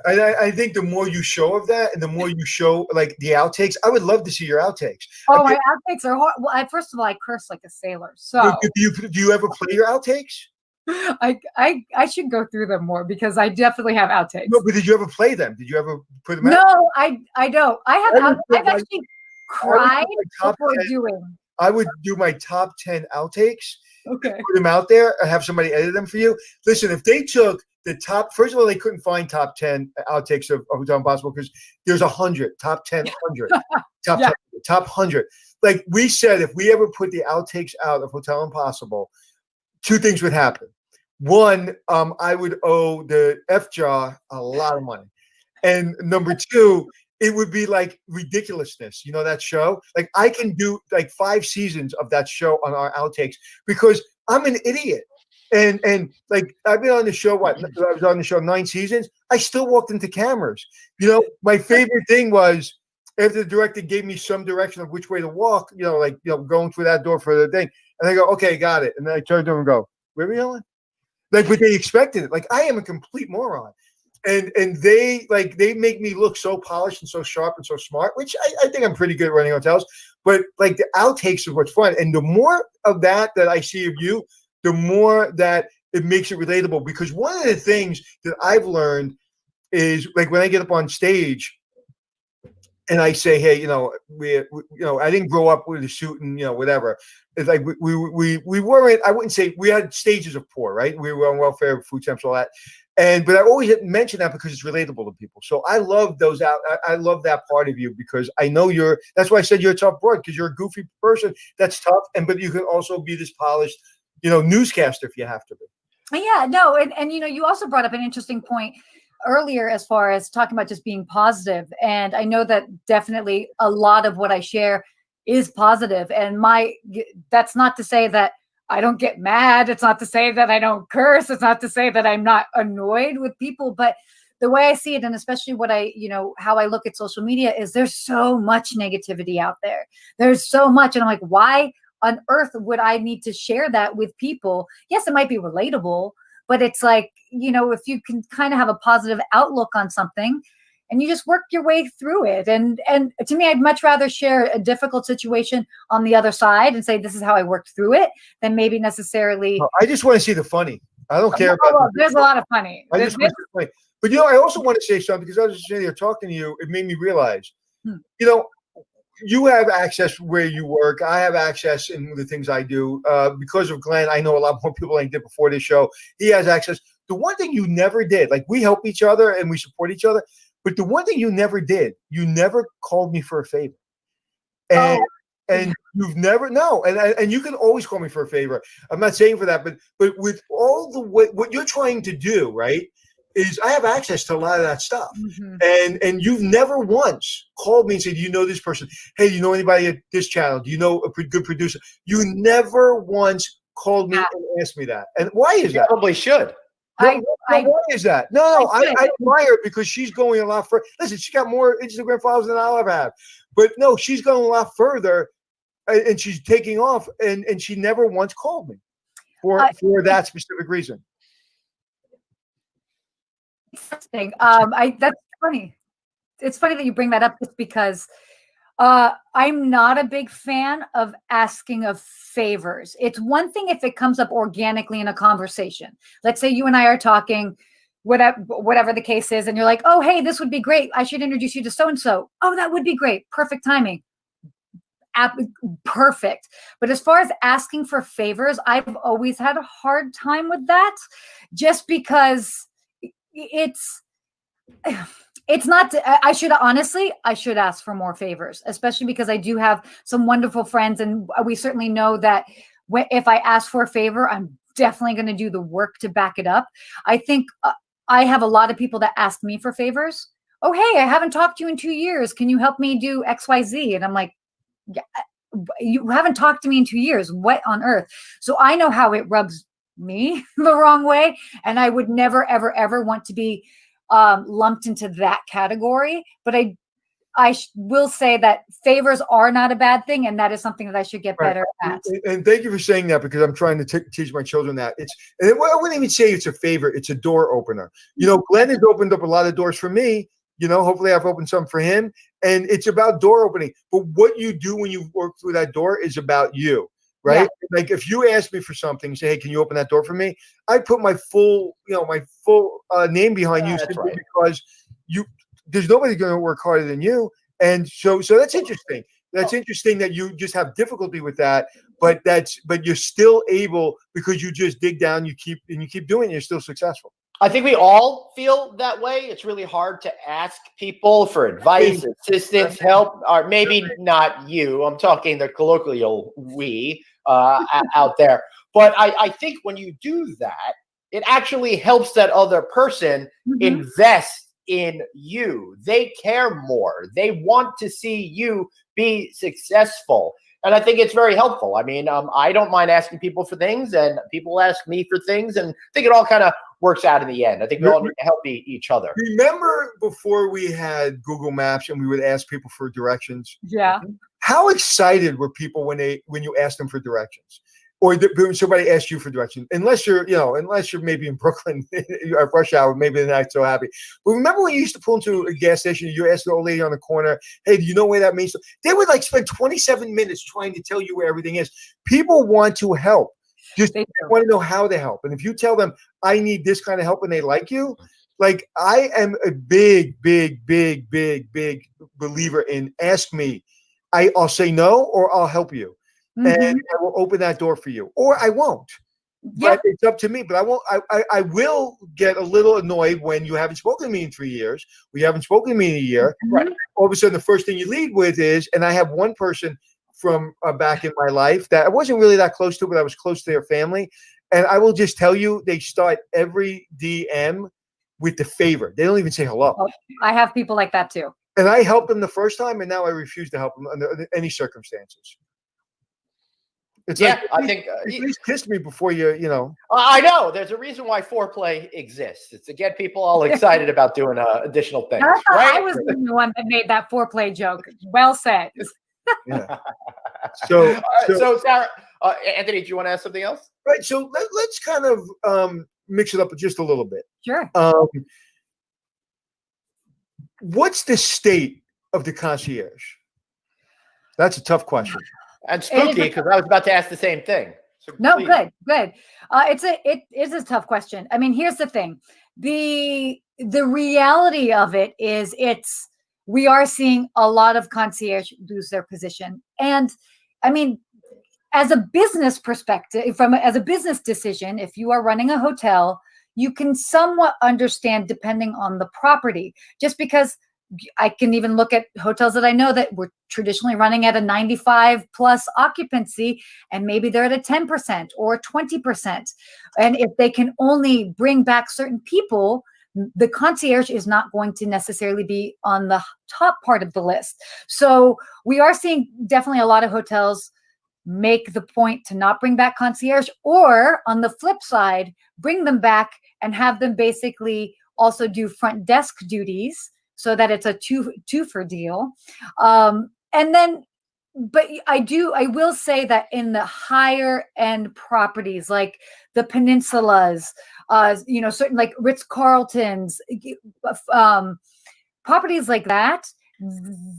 B: I think the more you show of that and the more you show like the outtakes, I would love to see your outtakes.
C: Oh, my outtakes are hard. Well, first of all, I curse like a sailor. So
B: do you ever play your outtakes?
C: I should go through them more because I definitely have outtakes.
B: No, but did you ever play them? Did you ever put them out?
C: No, I don't. I've actually cried before doing.
B: I would do my top 10 outtakes.
C: Okay.
B: Put them out there and have somebody edit them for you. Listen, if they took the top, first of all, they couldn't find top 10 outtakes of Hotel Impossible because there's 100, top 10, 100, top 10, top 100. Like we said, if we ever put the outtakes out of Hotel Impossible, two things would happen. One, I would owe the F-Jaw a lot of money. And number two, it would be like ridiculousness. You know that show? Like I can do like 5 seasons of that show on our outtakes because I'm an idiot. And like I've been on the show, I was on the show 9 seasons. I still walked into cameras. My favorite thing was after the director gave me some direction of which way to walk, going through that door for the thing. And I go, okay, got it. And then I turned to him and go, where are we going? Like, but they expected it. Like, I am a complete moron. And they make me look so polished and so sharp and so smart, which I think I'm pretty good at running hotels. But like the outtakes are what's fun. And the more of that I see of you, the more that it makes it relatable. Because one of the things that I've learned is like when I get up on stage and I say, hey, I didn't grow up with a suit and whatever. It's like we weren't. I wouldn't say we had stages of poor, right? We were on welfare, food stamps, all that. But I always mention that because it's relatable to people. So I love those out. I love that part of you because I know that's why I said you're a tough broad because you're a goofy person. That's tough. But you can also be this polished, newscaster if you have to be.
C: Yeah, no. And you also brought up an interesting point earlier as far as talking about just being positive. And I know that definitely a lot of what I share is positive. And that's not to say that I don't get mad. It's not to say that I don't curse. It's not to say that I'm not annoyed with people, but the way I see it, and especially what how I look at social media is there's so much negativity out there. There's so much. And I'm like, why on earth would I need to share that with people? Yes, it might be relatable, but it's like, if you can kind of have a positive outlook on something and you just work your way through it. And to me, I'd much rather share a difficult situation on the other side and say, this is how I worked through it than maybe necessarily.
B: I just want to see the funny. I don't care about
C: there's a lot of funny.
B: I just want to see the funny. But, I also want to say something because I was just sitting there talking to you. It made me realize, you have access where you work. I have access in the things I do. Because of Glenn, I know a lot more people than I did before this show. He has access. The one thing you never did, like we help each other and we support each other, but the one thing you never did, you never called me for a favor. And you've never, no. And you can always call me for a favor. I'm not saying for that, but with all the way, what you're trying to do, right, is I have access to a lot of that stuff. Mm-hmm. And you've never once called me and said, do you know this person? Hey, do you know anybody at this channel? Do you know a good producer? You never once called me and asked me that. And why is that?
A: Probably should.
B: Why is that? No, I admire her because she's going a lot further. Listen, she's got more Instagram followers than I'll ever have. But no, she's going a lot further and she's taking off and she never once called me for that specific reason.
C: Interesting. That's funny. It's funny that you bring that up just because I'm not a big fan of asking of favors. It's one thing if it comes up organically in a conversation. Let's say you and I are talking, whatever the case is, and you're like, oh, hey, this would be great. I should introduce you to so-and-so. Oh, that would be great. Perfect timing. Perfect. But as far as asking for favors, I've always had a hard time with that just because it's not, I should ask for more favors, especially because I do have some wonderful friends. And we certainly know that if I ask for a favor, I'm definitely going to do the work to back it up. I think I have a lot of people that ask me for favors. Oh, hey, I haven't talked to you in 2 years. Can you help me do XYZ? And I'm like, yeah, you haven't talked to me in 2 years. What on earth? So I know how it rubs me the wrong way. And I would never, ever, ever want to be lumped into that category. But I will say that favors are not a bad thing, and that is something that I should get better at.
B: And thank you for saying that, because I'm trying to teach my children that I wouldn't even say it's a favor; it's a door opener. Glenn has opened up a lot of doors for me. Hopefully I've opened some for him, and it's about door opening. But what you do when you work through that door is about you, right? Yeah. Like if you ask me for something, say, hey, can you open that door for me? I put my full name behind you, simply right. Because there's nobody going to work harder than you. And so that's interesting. That's interesting that you just have difficulty with that, but you're still able, because you just dig down, you keep doing it, you're still successful.
A: I think we all feel that way. It's really hard to ask people for advice, assistance, help, or maybe not you. I'm talking the colloquial we out there. But I think when you do that, it actually helps that other person invest in you. They care more. They want to see you be successful. And I think it's very helpful. I mean, I don't mind asking people for things, and people ask me for things, and I think it all kind of works out in the end. I think we all need to help each other.
B: Remember before we had Google Maps and we would ask people for directions?
C: Yeah.
B: How excited were people when you asked them for directions? Or when somebody asked you for directions, unless you're maybe in Brooklyn at rush hour, maybe they're not so happy. But remember when you used to pull into a gas station, you asked the old lady on the corner, hey, do you know where that means? They would spend 27 minutes trying to tell you where everything is. People want to help. Just they want to know how to help. And if you tell them, I need this kind of help, and they like you, like I am a big believer in ask me. I'll say no, or I'll help you. And I will open that door for you, or I won't.
C: Yeah.
B: But it's up to me. But I won't. I will get a little annoyed when you haven't spoken to me in 3 years. We haven't spoken to me in a year. Right. All of a sudden, the first thing you lead with is, and I have one person from back in my life that I wasn't really that close to, but I was close to their family. And I will just tell you, they start every DM with the favor. They don't even say hello.
C: I have people like that too.
B: And I helped them the first time, and now I refuse to help them under any circumstances. It's
A: I think
B: at least kiss me before you know.
A: I know there's a reason why foreplay exists. It's to get people all excited about doing additional things. Right?
C: I was the one that made that foreplay joke. Well said.
B: Yeah. So
A: Sarah, Anthony, do you want to ask something else?
B: Right. So let's kind of mix it up just a little bit.
C: Sure.
B: What's the state of the concierge? That's a tough question.
A: And spooky, because I was about to ask the same thing. So
C: no,
A: please.
C: Good. It is a tough question. I mean, here's the thing. The reality of it is we are seeing a lot of concierge lose their position. And I mean, as a business perspective, as a business decision, if you are running a hotel, you can somewhat understand depending on the property, just because I can even look at hotels that I know that were traditionally running at a 95 plus occupancy, and maybe they're at a 10% or 20%. And if they can only bring back certain people, the concierge is not going to necessarily be on the top part of the list. So we are seeing definitely a lot of hotels make the point to not bring back concierge, or on the flip side, bring them back and have them basically also do front desk duties, so that it's a two-for deal. And then, but I will say that in the higher end properties, like the peninsulas, certain like Ritz-Carltons, properties like that,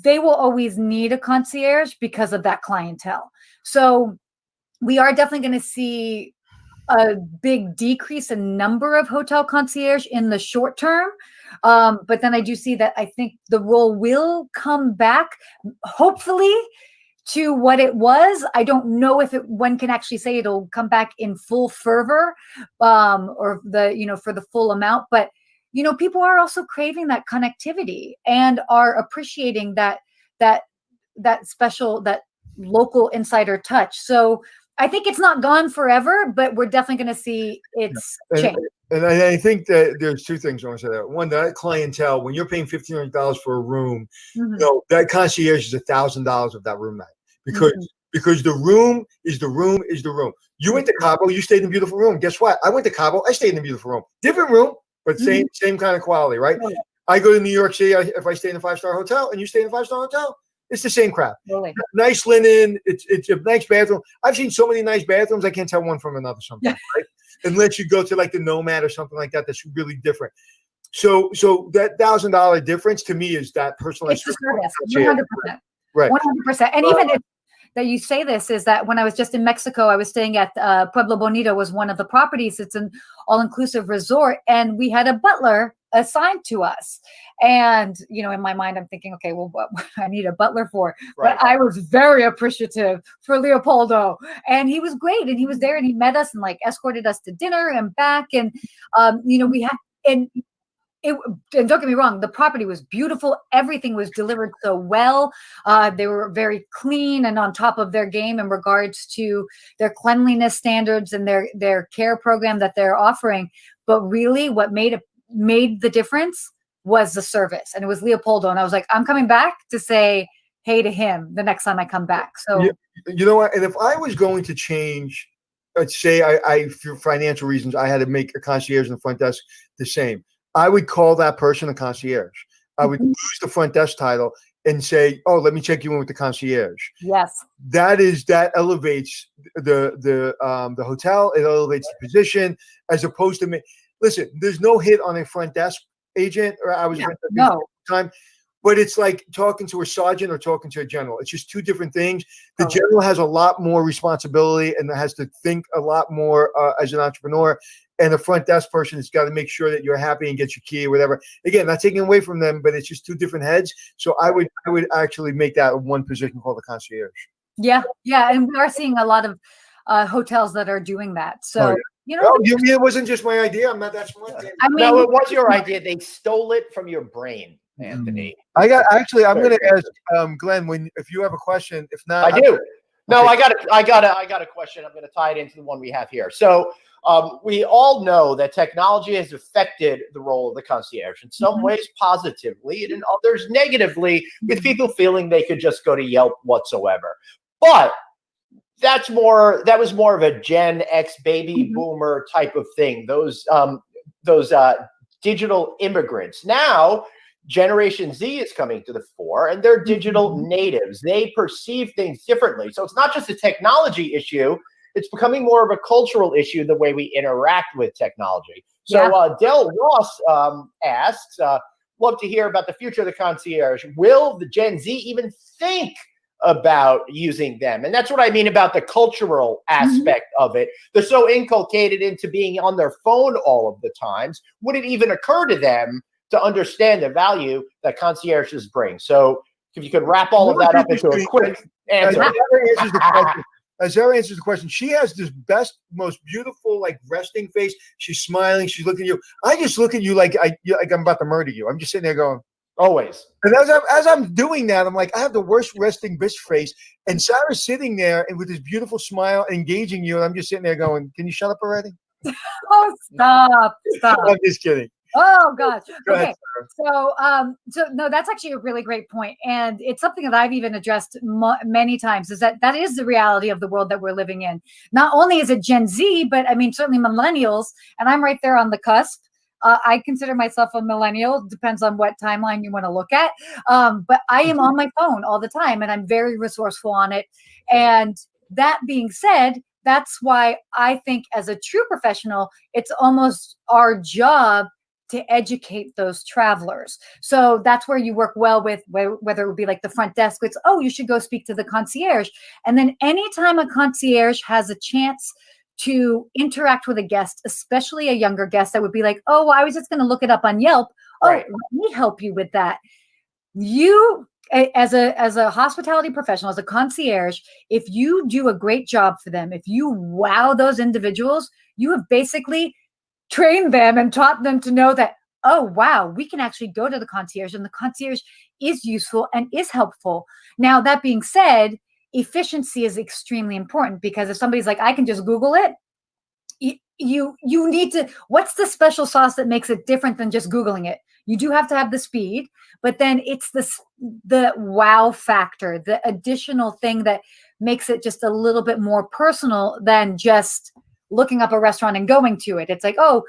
C: they will always need a concierge because of that clientele. So we are definitely going to see a big decrease in number of hotel concierge in the short term. But then I do see that I think the role will come back, hopefully, to what it was. I don't know if one can actually say it'll come back in full fervor, or for the full amount. But, people are also craving that connectivity and are appreciating that special, that local insider touch. So I think it's not gone forever, but we're definitely going to see its change.
B: And I think that there's two things I want to say there. One, that clientele, when you're paying $1,500 for a room, that concierge is $1,000 of that room night because the room is the room is the room. You went to Cabo, you stayed in a beautiful room. Guess what? I went to Cabo, I stayed in a beautiful room. Different room, but same kind of quality, right? I go to New York City, if I stay in a 5-star hotel and you stay in a 5-star hotel, it's the same crap. Nice linen, it's a nice bathroom. I've seen so many nice bathrooms, I can't tell one from another sometimes, right? Unless you go to like the Nomad or something like that, that's really different. So that $1,000 difference to me is that personalized
C: service. 100%.
B: Right.
C: 100%. And even that you say this is that when I was just in Mexico, I was staying at Pueblo Bonito was one of the properties. It's an all-inclusive resort. And we had a butler assigned to us. And, in my mind, I'm thinking, okay, well, what I need a butler for? Right. But I was very appreciative for Leopoldo. And he was great. And he was there and he met us and like escorted us to dinner and back. And, we had, and don't get me wrong, the property was beautiful. Everything was delivered so well. They were very clean and on top of their game in regards to their cleanliness standards and their care program that they're offering. But really what made the difference was the service. And it was Leopoldo. And I was like, I'm coming back to say hey to him the next time I come back. So
B: you know what? And if I was going to change, let's say I for financial reasons, I had to make a concierge in the front desk the same. I would call that person a concierge. I would use the front desk title and say, "Oh, let me check you in with the concierge."
C: Yes,
B: that elevates the hotel. It elevates the position as opposed to me. Listen, there's no hit on a front desk agent, or I was no time, but it's like talking to a sergeant or talking to a general. It's just two different things. The general has a lot more responsibility and has to think a lot more as an entrepreneur. And the front desk person has got to make sure that you're happy and get your key or whatever. Again, not taking away from them, but it's just two different heads. So I would actually make that one position called the concierge.
C: Yeah, and we are seeing a lot of hotels that are doing that. So
B: it wasn't just my idea. I'm not that smart.
A: I mean, no, it was your idea. They stole it from your brain, Anthony.
B: I'm going to ask Glenn if you have a question. If not,
A: I do. No, I got a question. I'm going to tie it into the one we have here. So. We all know that technology has affected the role of the concierge in some ways positively and in others negatively, with people feeling they could just go to Yelp whatsoever. But that was more of a Gen X baby boomer type of thing. Those digital immigrants. Now, Generation Z is coming to the fore, and they're digital natives. They perceive things differently. So it's not just a technology issue. It's becoming more of a cultural issue, the way we interact with technology. So Del Ross asks, love to hear about the future of the concierge. Will the Gen Z even think about using them? And that's what I mean about the cultural aspect of it. They're so inculcated into being on their phone all of the times. Would it even occur to them to understand the value that concierges bring? So if you could wrap all of that up into a quick answer.
B: As Sarah answers the question, she has this best, most beautiful, like resting face. She's smiling. She's looking at you. I just look at you like I'm about to murder you. I'm just sitting there going,
A: always.
B: And as I'm doing that, I'm like, I have the worst resting bitch face. And Sarah's sitting there and with this beautiful smile, engaging you. And I'm just sitting there going, can you shut up already?
C: Oh, stop.
B: I'm just kidding.
C: Oh gosh. Okay.
B: Go ahead,
C: So no, that's actually a really great point. And it's something that I've even addressed many times, is that is the reality of the world that we're living in. Not only is it Gen Z, but I mean, certainly millennials, and I'm right there on the cusp. I consider myself a millennial. Depends on what timeline you want to look at. But I am on my phone all the time and I'm very resourceful on it. And that being said, that's why I think as a true professional, it's almost our job to educate those travelers. So that's where you work well with, whether it would be like the front desk, it's, you should go speak to the concierge. And then anytime a concierge has a chance to interact with a guest, especially a younger guest that would be like, I was just going to look it up on Yelp. Let me help you with that. You, as a hospitality professional, as a concierge, if you do a great job for them, if you wow those individuals, you have basically trained them and taught them to know that, we can actually go to the concierge and the concierge is useful and is helpful. Now, that being said, efficiency is extremely important, because if somebody's like, I can just Google it, you need to, what's the special sauce that makes it different than just Googling it? You do have to have the speed, but then it's the wow factor, the additional thing that makes it just a little bit more personal than just looking up a restaurant and going to it. It's like, oh,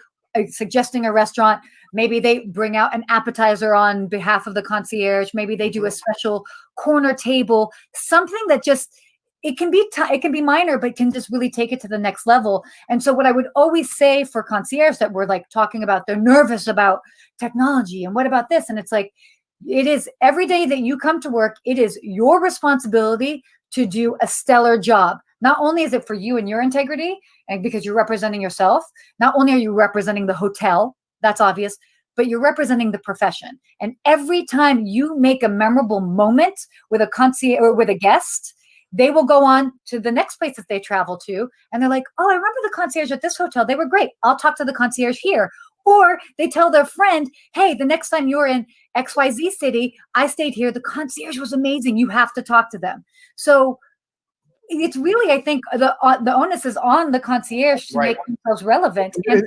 C: suggesting a restaurant, maybe they bring out an appetizer on behalf of the concierge, maybe they do a special corner table, something that just, it can be minor, but can just really take it to the next level. And so what I would always say for concierge that we're like talking about, they're nervous about technology and what about this? And it's like, it is every day that you come to work, it is your responsibility to do a stellar job. Not only is it for you and your integrity, and because you're representing yourself, not only are you representing the hotel, that's obvious, but you're representing the profession. And every time you make a memorable moment with a concierge or with a guest, they will go on to the next place that they travel to. And they're like, oh, I remember the concierge at this hotel. They were great. I'll talk to the concierge here. Or they tell their friend, hey, the next time you're in XYZ city, I stayed here. The concierge was amazing. You have to talk to them. So it's really, I think the onus is on the concierge to make themselves relevant and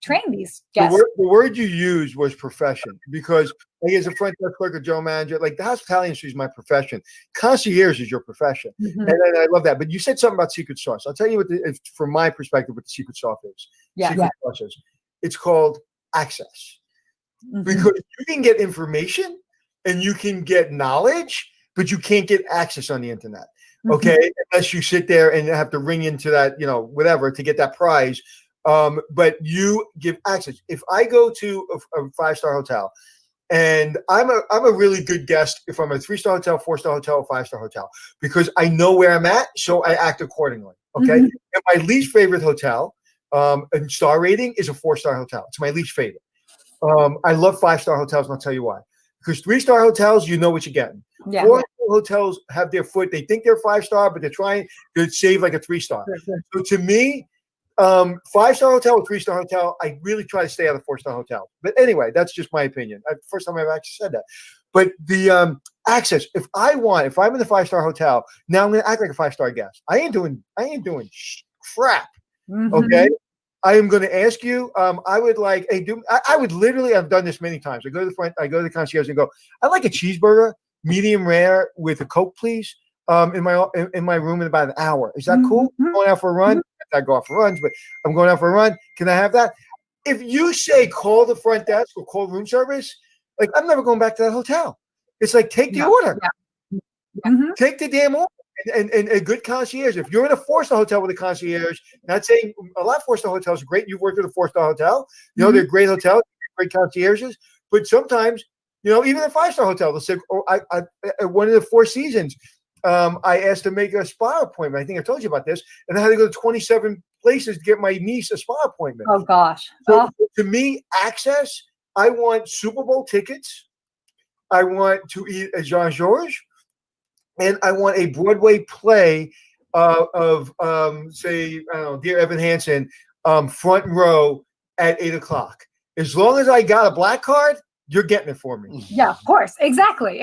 C: train these guests.
B: The word you used was profession, because like, as a front desk clerk or general manager, like the hospitality industry is my profession. Concierge is your profession. And I love that. But you said something about secret sauce. I'll tell you from my perspective, what the secret sauce is. Secret sauce is. It's called access. Because you can get information and you can get knowledge, but you can't get access on the internet. Okay, unless you sit there and have to ring into that, whatever, to get that prize. But you give access. If I go to a 5-star hotel, and I'm a really good guest if I'm a 3-star hotel, 4-star hotel, 5-star hotel, because I know where I'm at, so I act accordingly. Okay, and my least favorite hotel, and star rating is a 4-star hotel. It's my least favorite. I love 5-star hotels, and I'll tell you why. Because 3-star hotels, you know what you're getting. 4-star hotels have their foot. They think they're 5-star, but they're trying to save like a 3-star. So to me, 5-star hotel or 3-star hotel, I really try to stay out of 4-star hotel. But anyway, that's just my opinion. First time I've actually said that. But the access, if I'm in the 5-star hotel, now I'm going to act like a 5-star guest. I ain't doing crap. Okay. I am going to ask you. I would like I would literally. I've done this many times. I go to the front. I go to the concierge and go, I'd like a cheeseburger, medium rare, with a Coke, please. In my room in about an hour. Is that cool? I'm going out for a run. I go out for runs, but I'm going out for a run. Can I have that? If you say call the front desk or call room service, like I'm never going back to that hotel. It's like take the order. Take the damn order. And a good concierge. If you're in a 4-star hotel with a concierge, not saying a lot of 4-star hotels are great. You've worked at a 4-star hotel. They're great hotels, great concierges. But sometimes, even a 5-star hotel, they'll say, "Oh, I one of the 4 seasons, I asked to make a spa appointment. I think I told you about this, and I had to go to 27 places to get my niece a spa appointment."
C: Oh gosh!
B: So to me, access. I want Super Bowl tickets. I want to eat at Jean Georges. And I want a Broadway play of say, I don't know, Dear Evan Hansen, front row at 8:00. As long as I got a black card, you're getting it for me.
C: Yeah, of course. Exactly.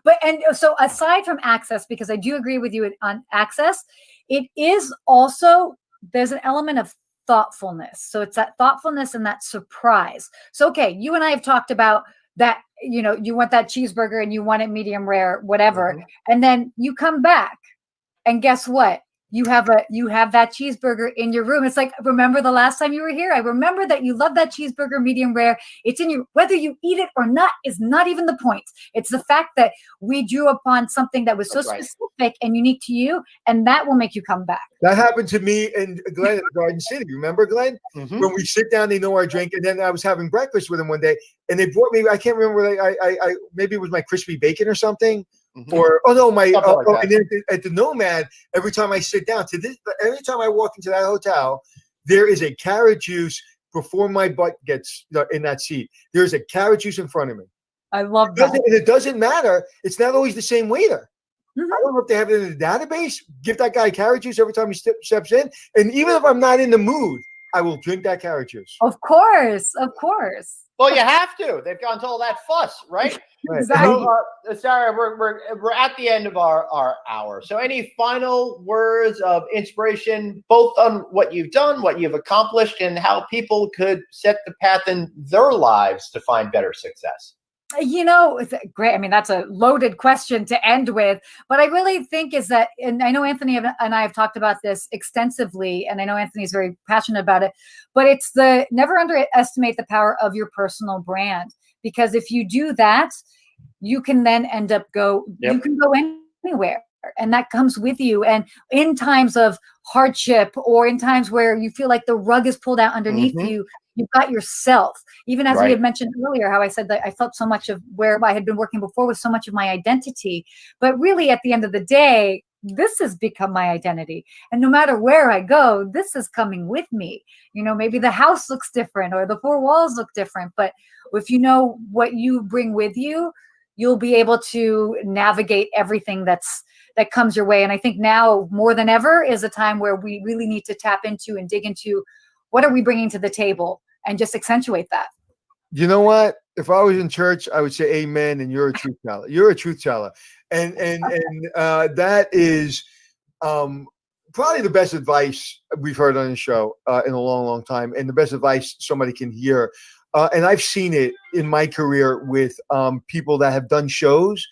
C: But, and so aside from access, because I do agree with you on access, it is also, there's an element of thoughtfulness. So it's that thoughtfulness and that surprise. So, okay, you and I have talked about that, you want that cheeseburger and you want it medium rare, whatever. And then you come back and guess what? You have that cheeseburger in your room. It's like, remember the last time you were here? I remember that you love that cheeseburger medium rare. It's in you. Whether you eat it or not is not even the point. It's the fact that we drew upon something that was so specific and unique to you, and that will make you come back.
B: That happened to me and Glenn at Garden City. Remember, Glenn? When we sit down, they know our drink. And then I was having breakfast with them one day, and they brought me, I can't remember, I maybe it was my crispy bacon or something. Or and then at the Nomad, every time I sit down every time I walk into that hotel, there is a carrot juice before my butt gets in that seat. There's a carrot juice in front of me.
C: I love that.
B: And it doesn't matter. It's not always the same waiter. I don't know if they have it in the database. Give that guy carrot juice every time he steps in. And even if I'm not in the mood, I will drink that carrot juice.
C: Of course, of course.
A: Well, you have to. They've gone to all that fuss, right?
B: Right.
C: Exactly.
A: So, Sarah, we're at the end of our hour. So, any final words of inspiration, both on what you've done, what you've accomplished, and how people could set the path in their lives to find better success?
C: It's great. I mean, that's a loaded question to end with, but I really think is that, and I know Anthony and I have talked about this extensively, and I know Anthony's very passionate about it, but it's the never underestimate the power of your personal brand, because if you do that, you can then end up you can go anywhere. And that comes with you. And in times of hardship or in times where you feel like the rug is pulled out underneath you, you've got yourself. Even as we had mentioned earlier, how I said that I felt so much of where I had been working before was so much of my identity. But really, at the end of the day, this has become my identity. And no matter where I go, this is coming with me. Maybe the house looks different or the four walls look different. But if you know what you bring with you, you'll be able to navigate everything that comes your way. And I think now more than ever is a time where we really need to tap into and dig into what are we bringing to the table and just accentuate that.
B: You know what? If I was in church, I would say amen, and you're a truth teller. You're a truth teller. And that is probably the best advice we've heard on the show in a long, long time, and the best advice somebody can hear. And I've seen it in my career with people that have done shows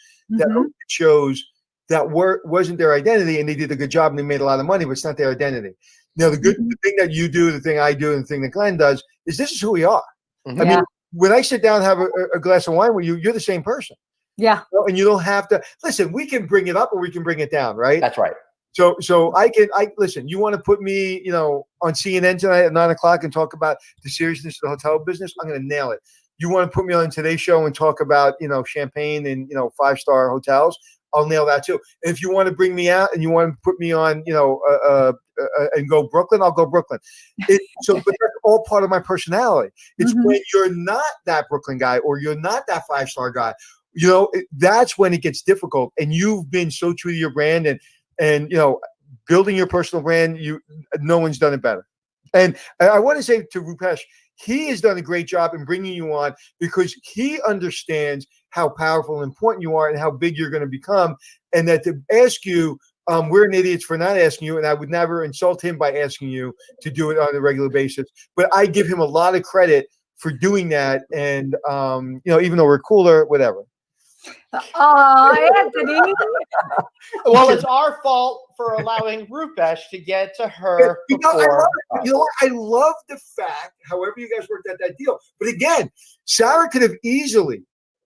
B: that wasn't their identity, and they did a good job and they made a lot of money, but it's not their identity. Now, the thing that you do, the thing I do, and the thing that Glenn does is this is who we are. I mean, when I sit down and have a glass of wine with you, you're the same person.
C: Yeah.
B: And you don't have to listen. We can bring it up or we can bring it down, right?
A: That's right.
B: So I listen. You want to put me, on CNN tonight at 9:00 and talk about the seriousness of the hotel business? I'm going to nail it. You want to put me on Today's Show and talk about champagne and 5-star hotels? I'll nail that too. And if you want to bring me out and you want to put me on, and go Brooklyn, I'll go Brooklyn. But that's all part of my personality. It's when you're not that Brooklyn guy or you're not that 5-star guy, that's when it gets difficult. And you've been so true to your brand and building your personal brand. No one's done it better. And I want to say to Rupesh, he has done a great job in bringing you on because he understands how powerful and important you are and how big you're going to become. And that to ask you, we're an idiots for not asking you. And I would never insult him by asking you to do it on a regular basis. But I give him a lot of credit for doing that. And, even though we're cooler, whatever.
C: Oh, Anthony.
A: Well, it's our fault for allowing Rupesh to get to her.
B: I love the fact, however you guys worked out that deal. But again, Sarah could have easily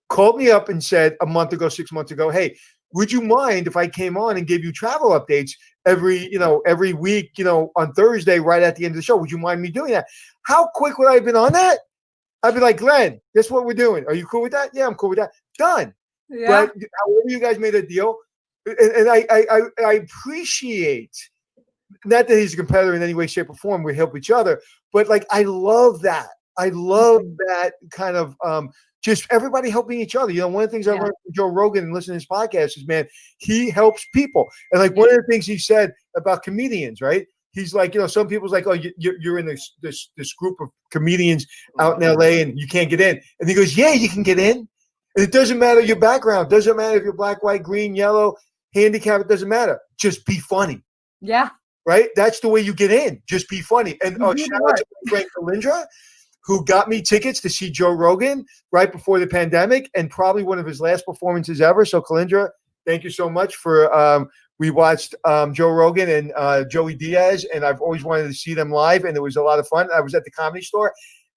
B: called me up and said a month ago, 6 months ago, hey, would you mind if I came on and gave you travel updates every week, on Thursday, right at the end of the show? Would you mind me doing that? How quick would I have been on that? I'd be like, Glenn, guess what we're doing? Are you cool with that? Yeah, I'm cool with that. Done. Yeah. But however you guys made a deal, and I appreciate, not that he's a competitor in any way, shape, or form. We help each other, but I love that. I love that kind of just everybody helping each other. One of the things I learned from Joe Rogan and listening to his podcast is, man, he helps people. And one of the things he said about comedians, right? He's like, some people's like, oh, you're in this group of comedians out in LA and you can't get in. And he goes, yeah, you can get in. And it doesn't matter your background. It doesn't matter if you're black, white, green, yellow, handicap. It doesn't matter. Just be funny.
C: Yeah.
B: Right? That's the way you get in. Just be funny. And shout out to Frank Kalindra, who got me tickets to see Joe Rogan right before the pandemic and probably one of his last performances ever. So Kalindra, thank you so much for we watched Joe Rogan and Joey Diaz, and I've always wanted to see them live, and it was a lot of fun. I was at the Comedy Store.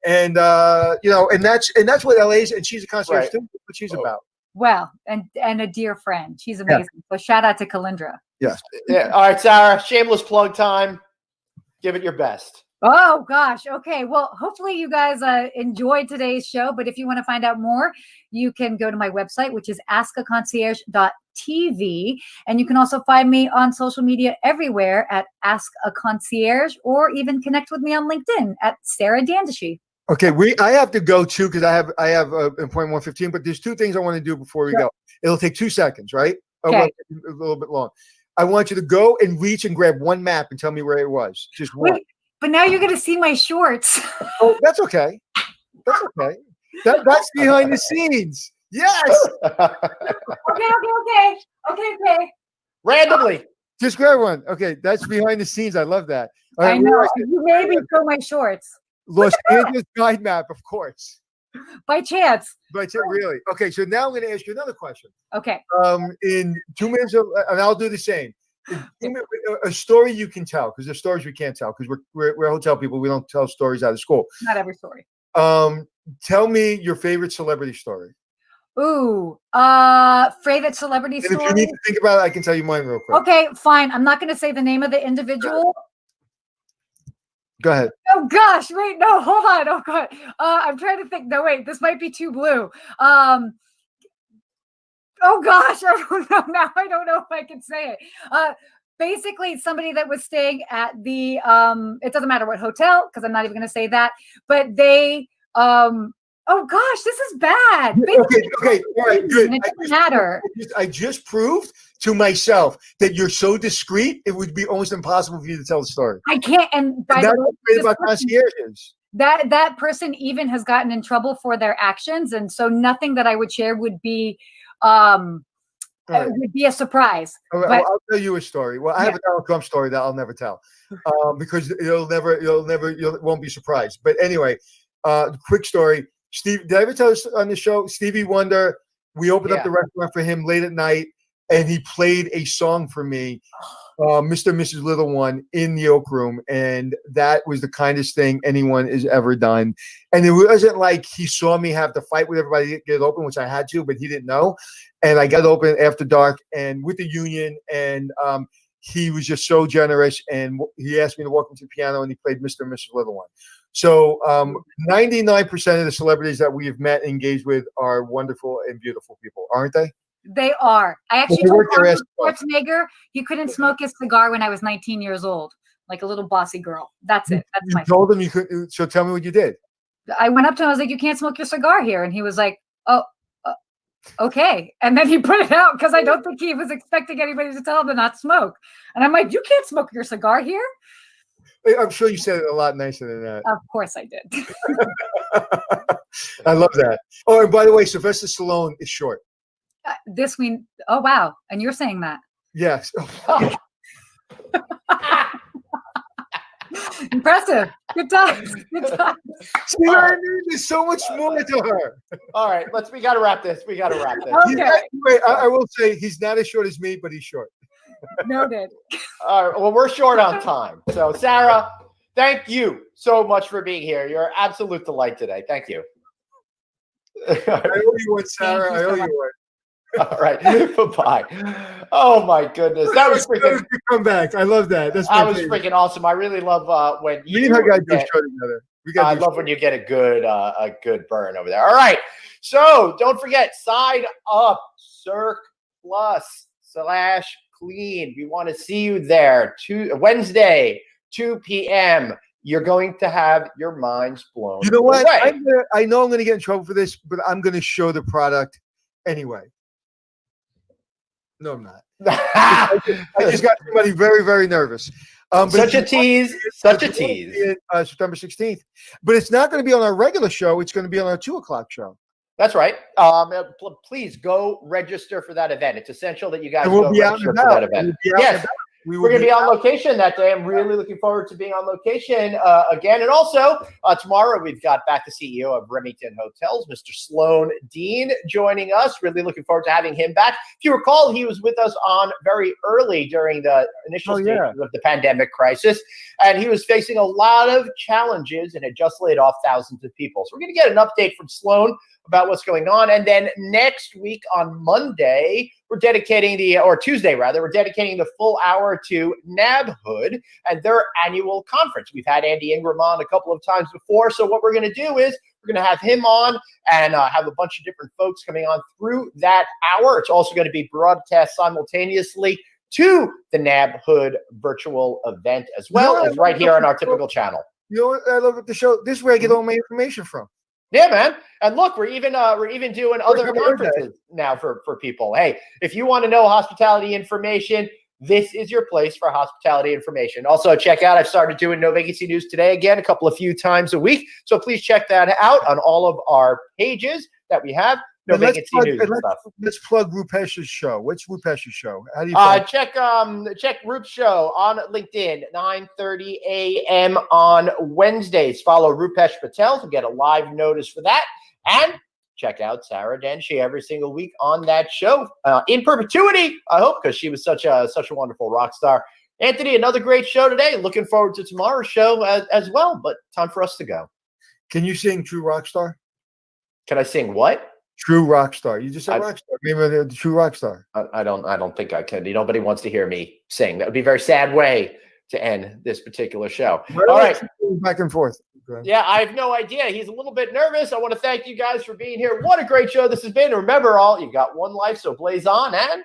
B: And and that's what LA is, and she's a concierge too. That's what she's about.
C: Well, and a dear friend. She's amazing. So shout out to Kalindra.
B: Yes.
A: Yeah. All right, Sarah. Shameless plug time. Give it your best.
C: Oh gosh. Okay. Well, hopefully you guys enjoyed today's show. But if you want to find out more, you can go to my website, which is askaconcierge.tv, and you can also find me on social media everywhere at Ask a Concierge, or even connect with me on LinkedIn at Sarah Dandashy.
B: Okay, I have to go too because I have an appointment 1:15. But there's two things I want to do before we go. It'll take 2 seconds, right?
C: Okay.
B: A little bit long. I want you to go and reach and grab one map and tell me where it was. Just one.
C: But now you're going to see my shorts.
B: Oh, that's okay. That's okay. That's behind the scenes. Yes.
C: Okay.
A: Randomly.
B: Just grab one. Okay, that's behind the scenes. I love that. All right,
C: I know. You made me show my shorts.
B: Los Angeles guide map, of course.
C: By chance.
B: But really, okay. So now I'm going to ask you another question.
C: Okay.
B: In 2 minutes, and I'll do the same. A story you can tell, because there's stories we can't tell, because we're hotel people. We don't tell stories out of school.
C: Not every story.
B: Tell me your favorite celebrity story.
C: Ooh, favorite celebrity
B: And
C: story.
B: if you need to think about it, I can tell you mine real quick.
C: Okay, fine. I'm not going to say the name of the individual.
B: Go ahead.
C: Oh gosh, wait, no, hold on. Oh god, I'm trying to think. No, wait, this might be too blue. Oh gosh, I don't know. Now I don't know if I can say it. Basically, somebody that was staying at the it doesn't matter what hotel, because I'm not even going to say that. But they oh gosh, this is bad.
B: Okay, all right, good.
C: It doesn't matter.
B: I just proved to myself that you're so discreet, it would be almost impossible for you to tell the story.
C: I can't. And by
B: that's
C: the way,
B: what's great about concierges.
C: That person even has gotten in trouble for their actions, and so nothing that I would share would be would be a surprise.
B: All right,
C: but,
B: well, I'll tell you a story. Well, I have a Donald Trump story that I'll never tell because you won't be surprised. But anyway, quick story. Steve, did I ever tell this on the show? Stevie Wonder, we opened up the restaurant for him late at night, and he played a song for me, Mr. and Mrs. Little One, in the Oak Room. And that was the kindest thing anyone has ever done. And it wasn't like he saw me have to fight with everybody to get it open, which I had to, but he didn't know. And I got open after dark and with the union, and he was just so generous. And he asked me to walk him to the piano, and he played Mr. and Mrs. Little One. So 99% of the celebrities that we've met and engaged with are wonderful and beautiful people, aren't they?
C: They are. I actually told Schwarzenegger he couldn't smoke his cigar when I was 19 years old, like a little bossy girl. That's it. That's
B: you told him you couldn't. So tell me what you did.
C: I went up to him. I was like, "You can't smoke your cigar here," and he was like, "Oh, okay." And then he put it out because I don't think he was expecting anybody to tell him to not smoke. And I'm like, "You can't smoke your cigar here."
B: I'm sure you said it a lot nicer than that.
C: Of course I did.
B: I love that. Oh, and by the way, Sylvester Stallone is short.
C: Oh, wow. And you're saying that?
B: Yes.
C: Impressive. Good times.
B: See what I mean? There's so much more to her.
A: All right, we got to wrap this.
C: Okay.
B: I will say he's not as short as me, but he's short.
C: Noted.
A: All right. Well, we're short on time. So, Sarah, thank you so much for being here. You're an absolute delight today. Thank you.
B: I owe you one, Sarah. I owe you one.
A: All right. Bye-bye. Oh, my goodness. That was freaking
B: come back. I love that.
A: That was freaking awesome. I really love when you
B: guys do a show together.
A: I love when you get a good burn over there. All right. So don't forget, side up Circ+/Clean. We want to see you there. Wednesday, 2 p.m. You're going to have your minds blown.
B: You know what?
A: Away.
B: I know I'm going to get in trouble for this, but I'm going to show the product anyway. No, I'm not. I just got somebody very, very nervous.
A: Such a tease.
B: September 16th. But it's not going to be on our regular show. It's going to be on our 2 o'clock show.
A: That's right. Please go register for that event. It's essential that you guys
B: go
A: register for that event. Yes. We're going to be on location that day. I'm really looking forward to being on location again. And also, tomorrow we've got back the CEO of Remington Hotels, Mr. Sloan Dean, joining us. Really looking forward to having him back. If you recall, he was with us on very early during the initial stages of the pandemic crisis. And he was facing a lot of challenges and had just laid off thousands of people. So we're going to get an update from Sloan about what's going on. And then next week on Monday, we're dedicating Tuesday rather, we're dedicating the full hour to NABHood and their annual conference. We've had Andy Ingram on a couple of times before. So what we're going to do is we're going to have him on and have a bunch of different folks coming on through that hour. It's also going to be broadcast simultaneously to the NABHood virtual event as well as right here on our typical channel.
B: You know what I love about the show? This is where I get all my information from.
A: Yeah, man. And look, we're even doing other conferences now for people. Hey, if you want to know hospitality information, this is your place for hospitality information. Also, check out, I've started doing No Vacancy News Today again a few times a week. So please check that out on all of our pages that we have. No Vacancy News and stuff.
B: Let's plug Rupesh's show. What's Rupesh's show? How do you
A: check Rupe's show on LinkedIn, 9:30 a.m. on Wednesdays. Follow Rupesh Patel to get a live notice for that. And check out Sarah Dandashy every single week on that show in perpetuity, I hope, because she was such a wonderful rock star. Anthony, another great show today. Looking forward to tomorrow's show as well, but time for us to go.
B: Can you sing True Rock Star?
A: Can I sing what?
B: True Rock Star. You just said rock star. Maybe the True Rock Star.
A: I don't think I can. Nobody wants to hear me sing. That would be a very sad way to end this particular show. All right.
B: Back and forth.
A: Yeah, I have no idea. He's a little bit nervous. I want to thank you guys for being here. What a great show this has been. Remember, all, you got one life, so blaze on and